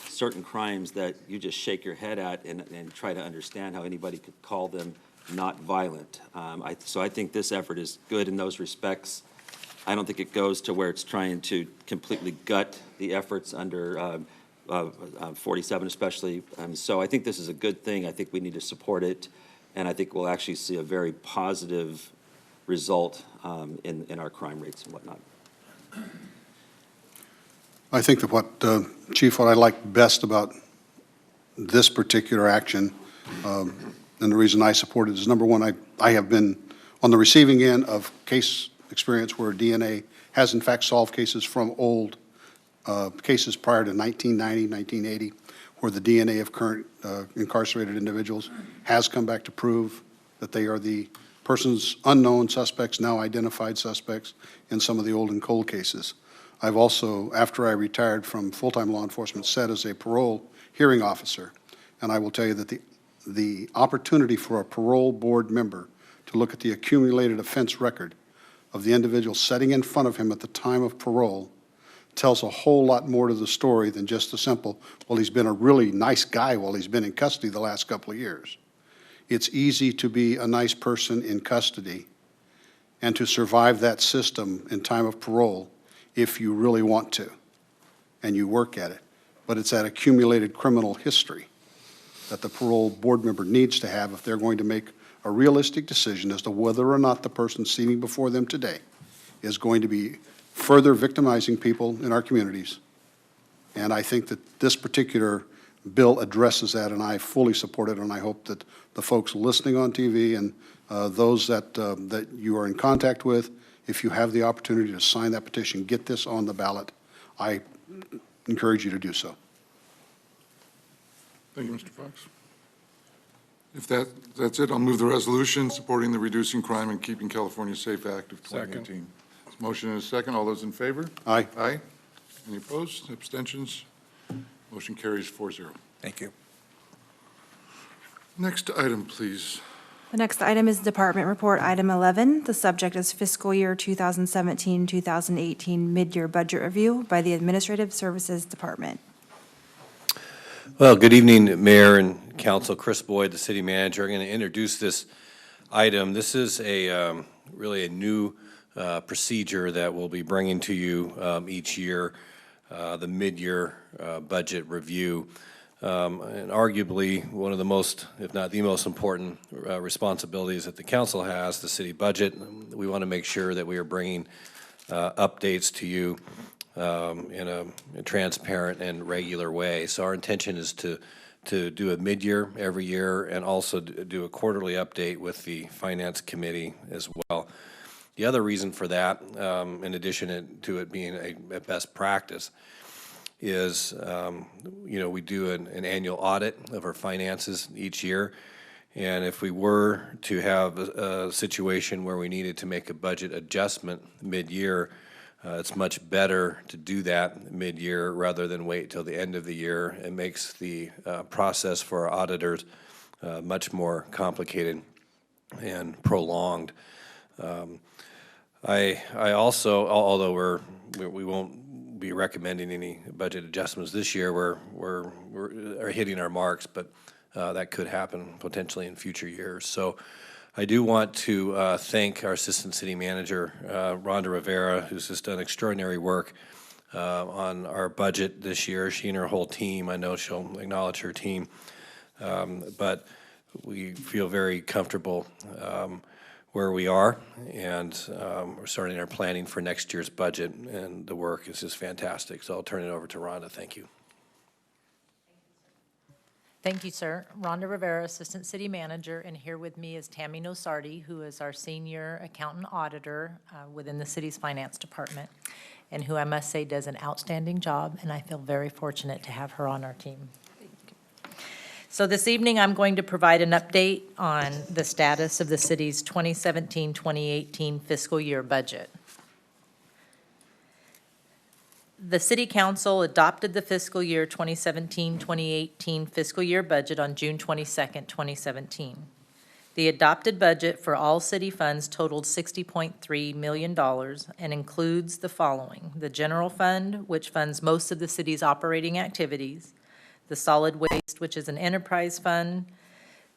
certain crimes that you just shake your head at and try to understand how anybody could call them not violent. So I think this effort is good in those respects. I don't think it goes to where it's trying to completely gut the efforts under 47 especially. So I think this is a good thing. I think we need to support it, and I think we'll actually see a very positive result in our crime rates and whatnot. I think that Chief, what I like best about this particular action, and the reason I support it is, number one, I have been on the receiving end of case experience where DNA has in fact solved cases from old cases prior to 1990, 1980, where the DNA of current incarcerated individuals has come back to prove that they are the persons, unknown suspects, now identified suspects in some of the old and cold cases. I've also, after I retired from full-time law enforcement, sat as a parole hearing officer. And I will tell you that the opportunity for a parole board member to look at the accumulated offense record of the individual sitting in front of him at the time of parole tells a whole lot more to the story than just the simple, well, he's been a really nice guy while he's been in custody the last couple of years. It's easy to be a nice person in custody and to survive that system in time of parole if you really want to and you work at it. But it's that accumulated criminal history that the parole board member needs to have if they're going to make a realistic decision as to whether or not the person sitting before them today is going to be further victimizing people in our communities. And I think that this particular bill addresses that, and I fully support it, and I hope that the folks listening on TV and those that you are in contact with, if you have the opportunity to sign that petition, get this on the ballot, I encourage you to do so. Thank you, Mr. Fox. If that's it, I'll move the resolution supporting the Reducing Crime and Keeping California Safe Act of 2018. Motion and a second. All those in favor? Aye. Aye. Any opposed? Abstentions? Motion carries 4-0. Thank you. Next item, please. The next item is Department Report, Item 11. The subject is Fiscal Year 2017-2018 Mid-Year Budget Review by the Administrative Services Department. Well, good evening, Mayor and Council. Chris Boyd, the City Manager. I'm going to introduce this item. This is really a new procedure that we'll be bringing to you each year, the mid-year budget review. And arguably, one of the most, if not the most important responsibilities that the council has, the city budget. We want to make sure that we are bringing updates to you in a transparent and regular way. So our intention is to do a mid-year every year and also do a quarterly update with the Finance Committee as well. The other reason for that, in addition to it being a best practice, is, we do an annual audit of our finances each year. And if we were to have a situation where we needed to make a budget adjustment mid-year, it's much better to do that mid-year rather than wait till the end of the year. It makes the process for our auditors much more complicated and prolonged. I also, although we won't be recommending any budget adjustments this year, we're hitting our marks, but that could happen potentially in future years. So I do want to thank our Assistant City Manager, Rhonda Rivera, who's just done extraordinary work on our budget this year. She and her whole team, I know she'll acknowledge her team, but we feel very comfortable where we are, and we're starting our planning for next year's budget, and the work is just fantastic. So I'll turn it over to Rhonda. Thank you. Thank you, sir. Rhonda Rivera, Assistant City Manager, and here with me is Tammy Nosardi, who is our Senior Accountant Auditor within the city's Finance Department, and who I must say does an outstanding job, and I feel very fortunate to have her on our team. So this evening, I'm going to provide an update on the status of the city's 2017-2018 fiscal year budget. The City Council adopted the fiscal year 2017-2018 fiscal year budget on June 22nd, 2017. The adopted budget for all city funds totaled $60.3 million and includes the following: the general fund, which funds most of the city's operating activities, the solid waste, which is an enterprise fund,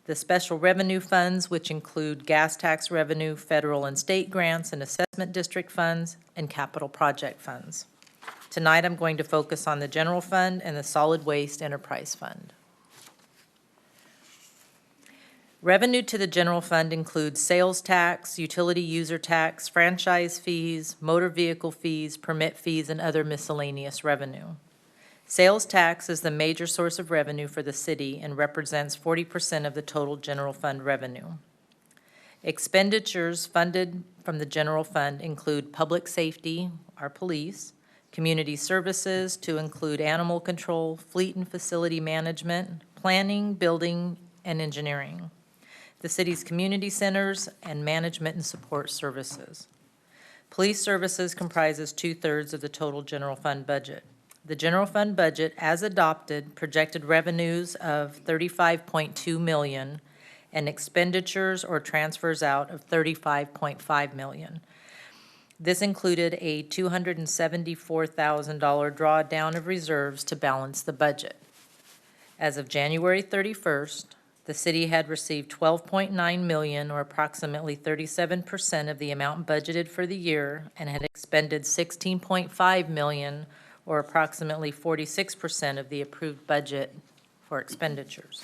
the special revenue funds, which include gas tax revenue, federal and state grants and assessment district funds, and capital project funds. Tonight, I'm going to focus on the general fund and the solid waste enterprise fund. Revenue to the general fund includes sales tax, utility user tax, franchise fees, motor vehicle fees, permit fees, and other miscellaneous revenue. Sales tax is the major source of revenue for the city and represents 40% of the total general fund revenue. Expenditures funded from the general fund include public safety, our police, community services to include animal control, fleet and facility management, planning, building, and engineering, the city's community centers, and management and support services. Police services comprises 2/3 of the total general fund budget. The general fund budget, as adopted, projected revenues of $35.2 million and expenditures or transfers out of $35.5 million. This included a $274,000 drawdown of reserves to balance the budget. As of January 31st, the city had received $12.9 million, or approximately 37% of the amount budgeted for the year, and had expended $16.5 million, or approximately 46% of the approved budget for expenditures.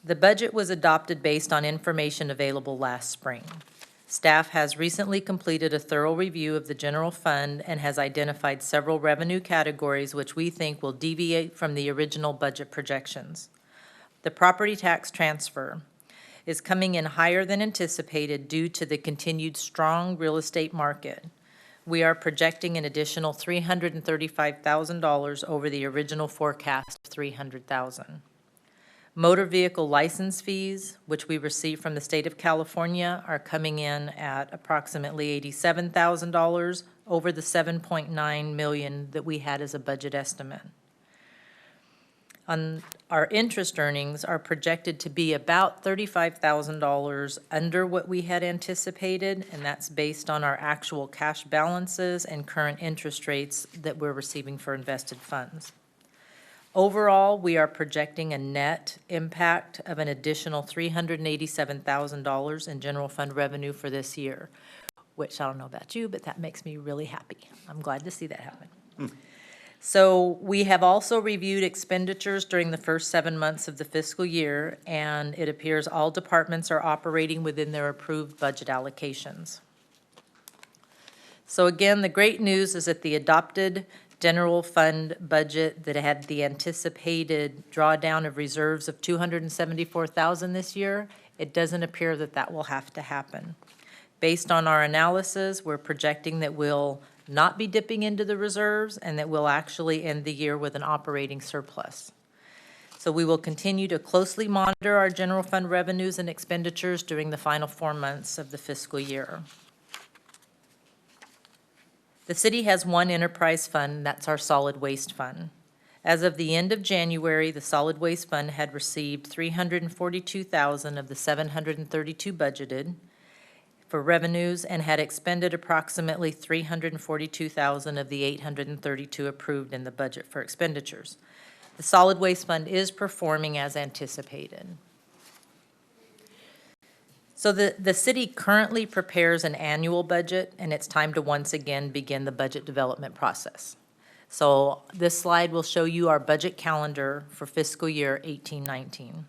The budget was adopted based on information available last spring. Staff has recently completed a thorough review of the general fund and has identified several revenue categories which we think will deviate from the original budget projections. The property tax transfer is coming in higher than anticipated due to the continued strong real estate market. We are projecting an additional $335,000 over the original forecast of $300,000. Motor vehicle license fees, which we receive from the state of California, are coming in at approximately $87,000 over the $7.9 million that we had as a budget estimate. Our interest earnings are projected to be about $35,000 under what we had anticipated, and that's based on our actual cash balances and current interest rates that we're receiving for invested funds. Overall, we are projecting a net impact of an additional $387,000 in general fund revenue for this year, which I don't know about you, but that makes me really happy. I'm glad to see that happen. So we have also reviewed expenditures during the first 7 months of the fiscal year, and it appears all departments are operating within their approved budget allocations. So again, the great news is that the adopted general fund budget that had the anticipated drawdown of reserves of $274,000 this year, it doesn't appear that that will have to happen. Based on our analysis, we're projecting that we'll not be dipping into the reserves and that we'll actually end the year with an operating surplus. So we will continue to closely monitor our general fund revenues and expenditures during the final 4 months of the fiscal year. The city has one enterprise fund, that's our solid waste fund. As of the end of January, the solid waste fund had received $342,000 of the $732 budgeted for revenues and had expended approximately $342,000 of the $832 approved in the budget for expenditures. The solid waste fund is performing as anticipated. So the city currently prepares an annual budget, and it's time to once again begin the budget development process. So this slide will show you our budget calendar for fiscal year 18-19.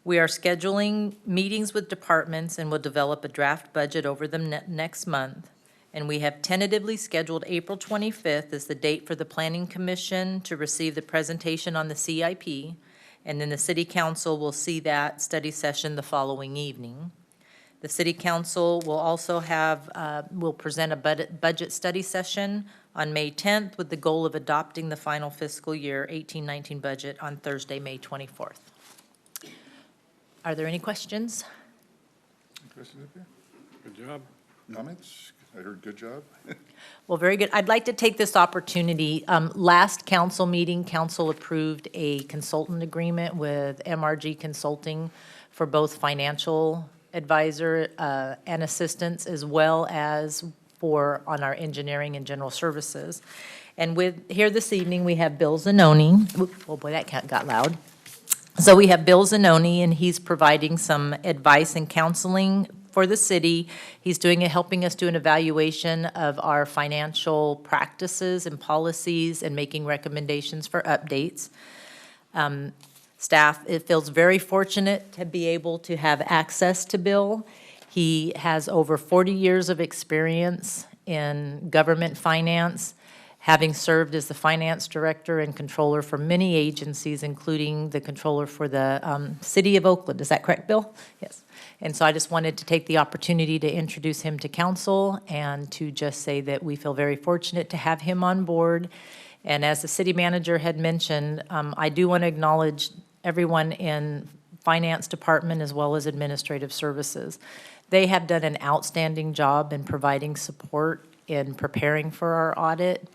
We are scheduling meetings with departments and will develop a draft budget over the next month. And we have tentatively scheduled April 25th as the date for the Planning Commission to receive the presentation on the CIP. And then the City Council will see that study session the following evening. The City Council will also will present a budget study session on May 10th with the goal of adopting the final fiscal year 18-19 budget on Thursday, May 24th. Are there any questions? Questions up here? Good job. Comments? I heard good job. Well, very good. I'd like to take this opportunity. Last council meeting, council approved a consultant agreement with MRG Consulting for both financial advisor and assistance, as well as on our engineering and general services. And here this evening, we have Bill Zanoni. Oh boy, that got loud. So we have Bill Zanoni, and he's providing some advice and counseling for the city. He's helping us do an evaluation of our financial practices and policies and making recommendations for updates. Staff, it feels very fortunate to be able to have access to Bill. He has over 40 years of experience in government finance, having served as the finance director and controller for many agencies, including the controller for the city of Oakland. Is that correct, Bill? Yes. And so I just wanted to take the opportunity to introduce him to council and to just say that we feel very fortunate to have him on board. And as the city manager had mentioned, I do want to acknowledge everyone in finance department as well as administrative services. They have done an outstanding job in providing support in preparing for our audit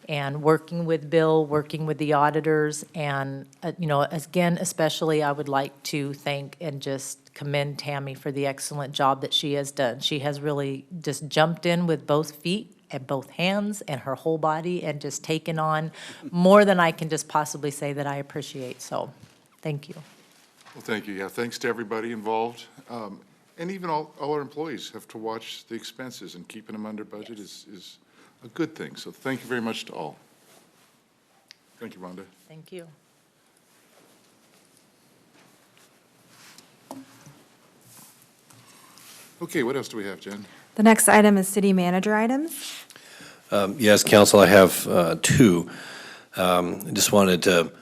and working with Bill, working with the auditors. And, again, especially I would like to thank and just commend Tammy for the excellent job that she has done. She has really just jumped in with both feet and both hands and her whole body and just taken on more than I can just possibly say that I appreciate. So, thank you. Well, thank you. Yeah, thanks to everybody involved. And even all our employees have to watch the expenses, and keeping them under budget is a good thing. So thank you very much to all. Thank you, Rhonda. Thank you. Okay, what else do we have, Jen? The next item is city manager items. Yes, council, I have two. I just wanted to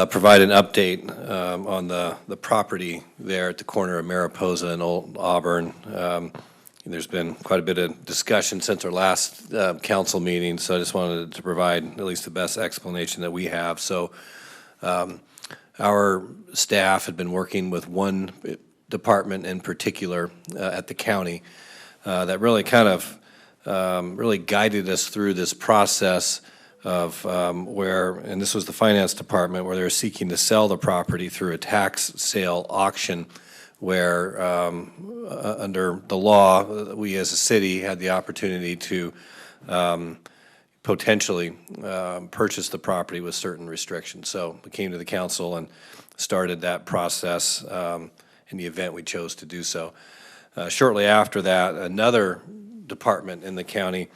provide an update on the property there at the corner of Mariposa and Old Auburn. There's been quite a bit of discussion since our last council meeting, so I just wanted to provide at least the best explanation that we have. So our staff had been working with one department in particular at the county that really kind of really guided us through this process of and this was the finance department, where they were seeking to sell the property through a tax sale auction, where under the law, we as a city had the opportunity to potentially purchase the property with certain restrictions. So we came to the council and started that process in the event we chose to do so. Shortly after that, another department in the county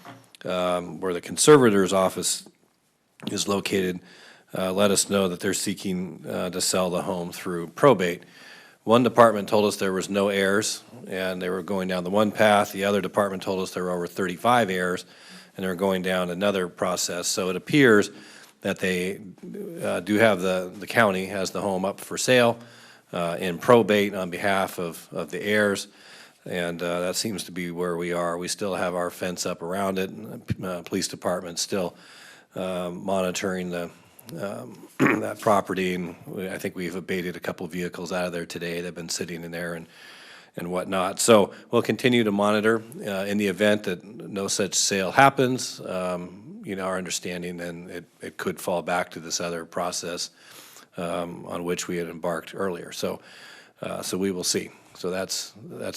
where the conservator's office is located let us know that they're seeking to sell the home through probate. One department told us there was no heirs, and they were going down the one path. The other department told us there were over 35 heirs, and they were going down another process. So it appears that they do have the county has the home up for sale in probate on behalf of the heirs, and that seems to be where we are. We still have our fence up around it. Police department still monitoring that property, and I think we've abated a couple of vehicles out of there today. They've been sitting in there and whatnot. So we'll continue to monitor in the event that no such sale happens. Our understanding, then it could fall back to this other process on which we had embarked earlier. So we will see. So that's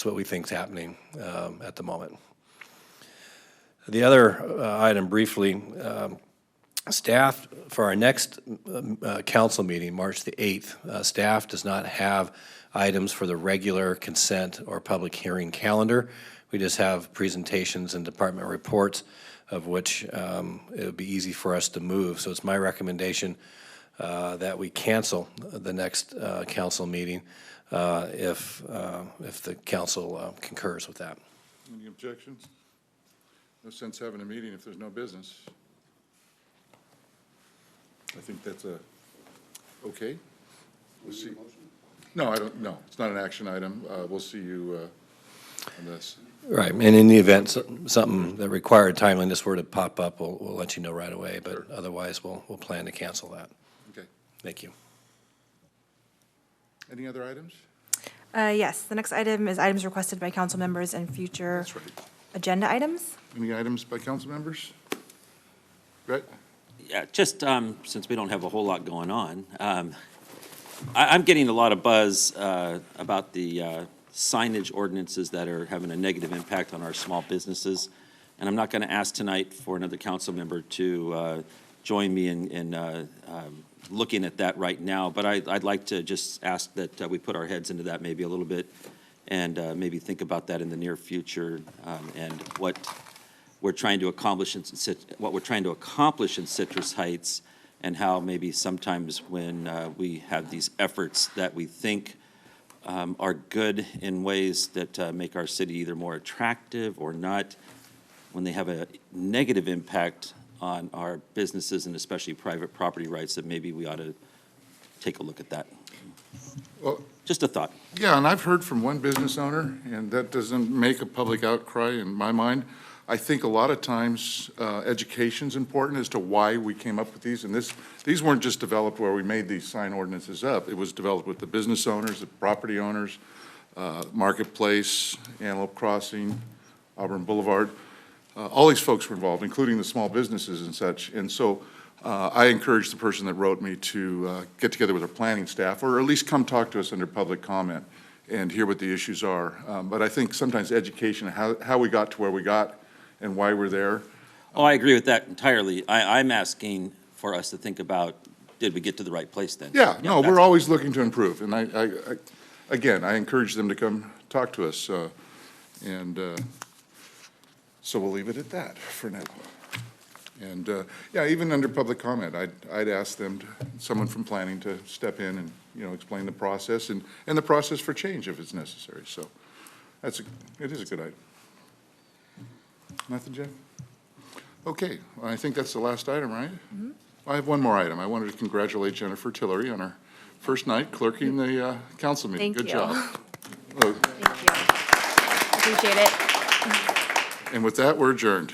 what we think is happening at the moment. The other item briefly, staff, for our next council meeting, March the 8th, staff does not have items for the regular consent or public hearing calendar. We just have presentations and department reports, of which it would be easy for us to move. So it's my recommendation that we cancel the next council meeting if the council concurs with that. Any objections? No sense having a meeting if there's no business. I think that's okay. We'll see. No, I don't, no, it's not an action item. We'll see you on this. Right, and in the event something that required timeliness were to pop up, we'll let you know right away, but otherwise we'll plan to cancel that. Okay. Thank you. Any other items? Yes, the next item is items requested by council members and future That's right. Agenda items? Any items by council members? Brett? Yeah, just since we don't have a whole lot going on, I'm getting a lot of buzz about the signage ordinances that are having a negative impact on our small businesses. And I'm not going to ask tonight for another council member to join me in looking at that right now, but I'd like to just ask that we put our heads into that maybe a little bit and maybe think about that in the near future and what we're trying to accomplish in Citrus Heights, and how maybe sometimes when we have these efforts that we think are good in ways that make our city either more attractive or not, when they have a negative impact on our businesses and especially private property rights, that maybe we ought to take a look at that. Well, Just a thought. yeah, and I've heard from one business owner, and that doesn't make a public outcry in my mind. I think a lot of times, education's important as to why we came up with these. And these weren't just developed where we made these sign ordinances up. It was developed with the business owners, the property owners, Marketplace, Antelope Crossing, Auburn Boulevard. All these folks were involved, including the small businesses and such. And so I encouraged the person that wrote me to get together with our planning staff, or at least come talk to us under public comment and hear what the issues are. But I think sometimes education, how we got to where we got, and why we're there. Oh, I agree with that entirely. I'm asking for us to think about, did we get to the right place then? Yeah, no, that's- we're always looking to improve, and again, I encourage them to come talk to us, and so we'll leave it at that for now. And, yeah, even under public comment, I'd ask them, someone from planning to step in and, explain the process, and the process for change if it's necessary, so it is a good item. Nothing, Jeff? Okay, I think that's the last item, right? I have one more item. I wanted to congratulate Jennifer Tillery on her first night clerking the council meeting. Thank Good you. job. Thank you. Appreciate it. And with that, we're adjourned.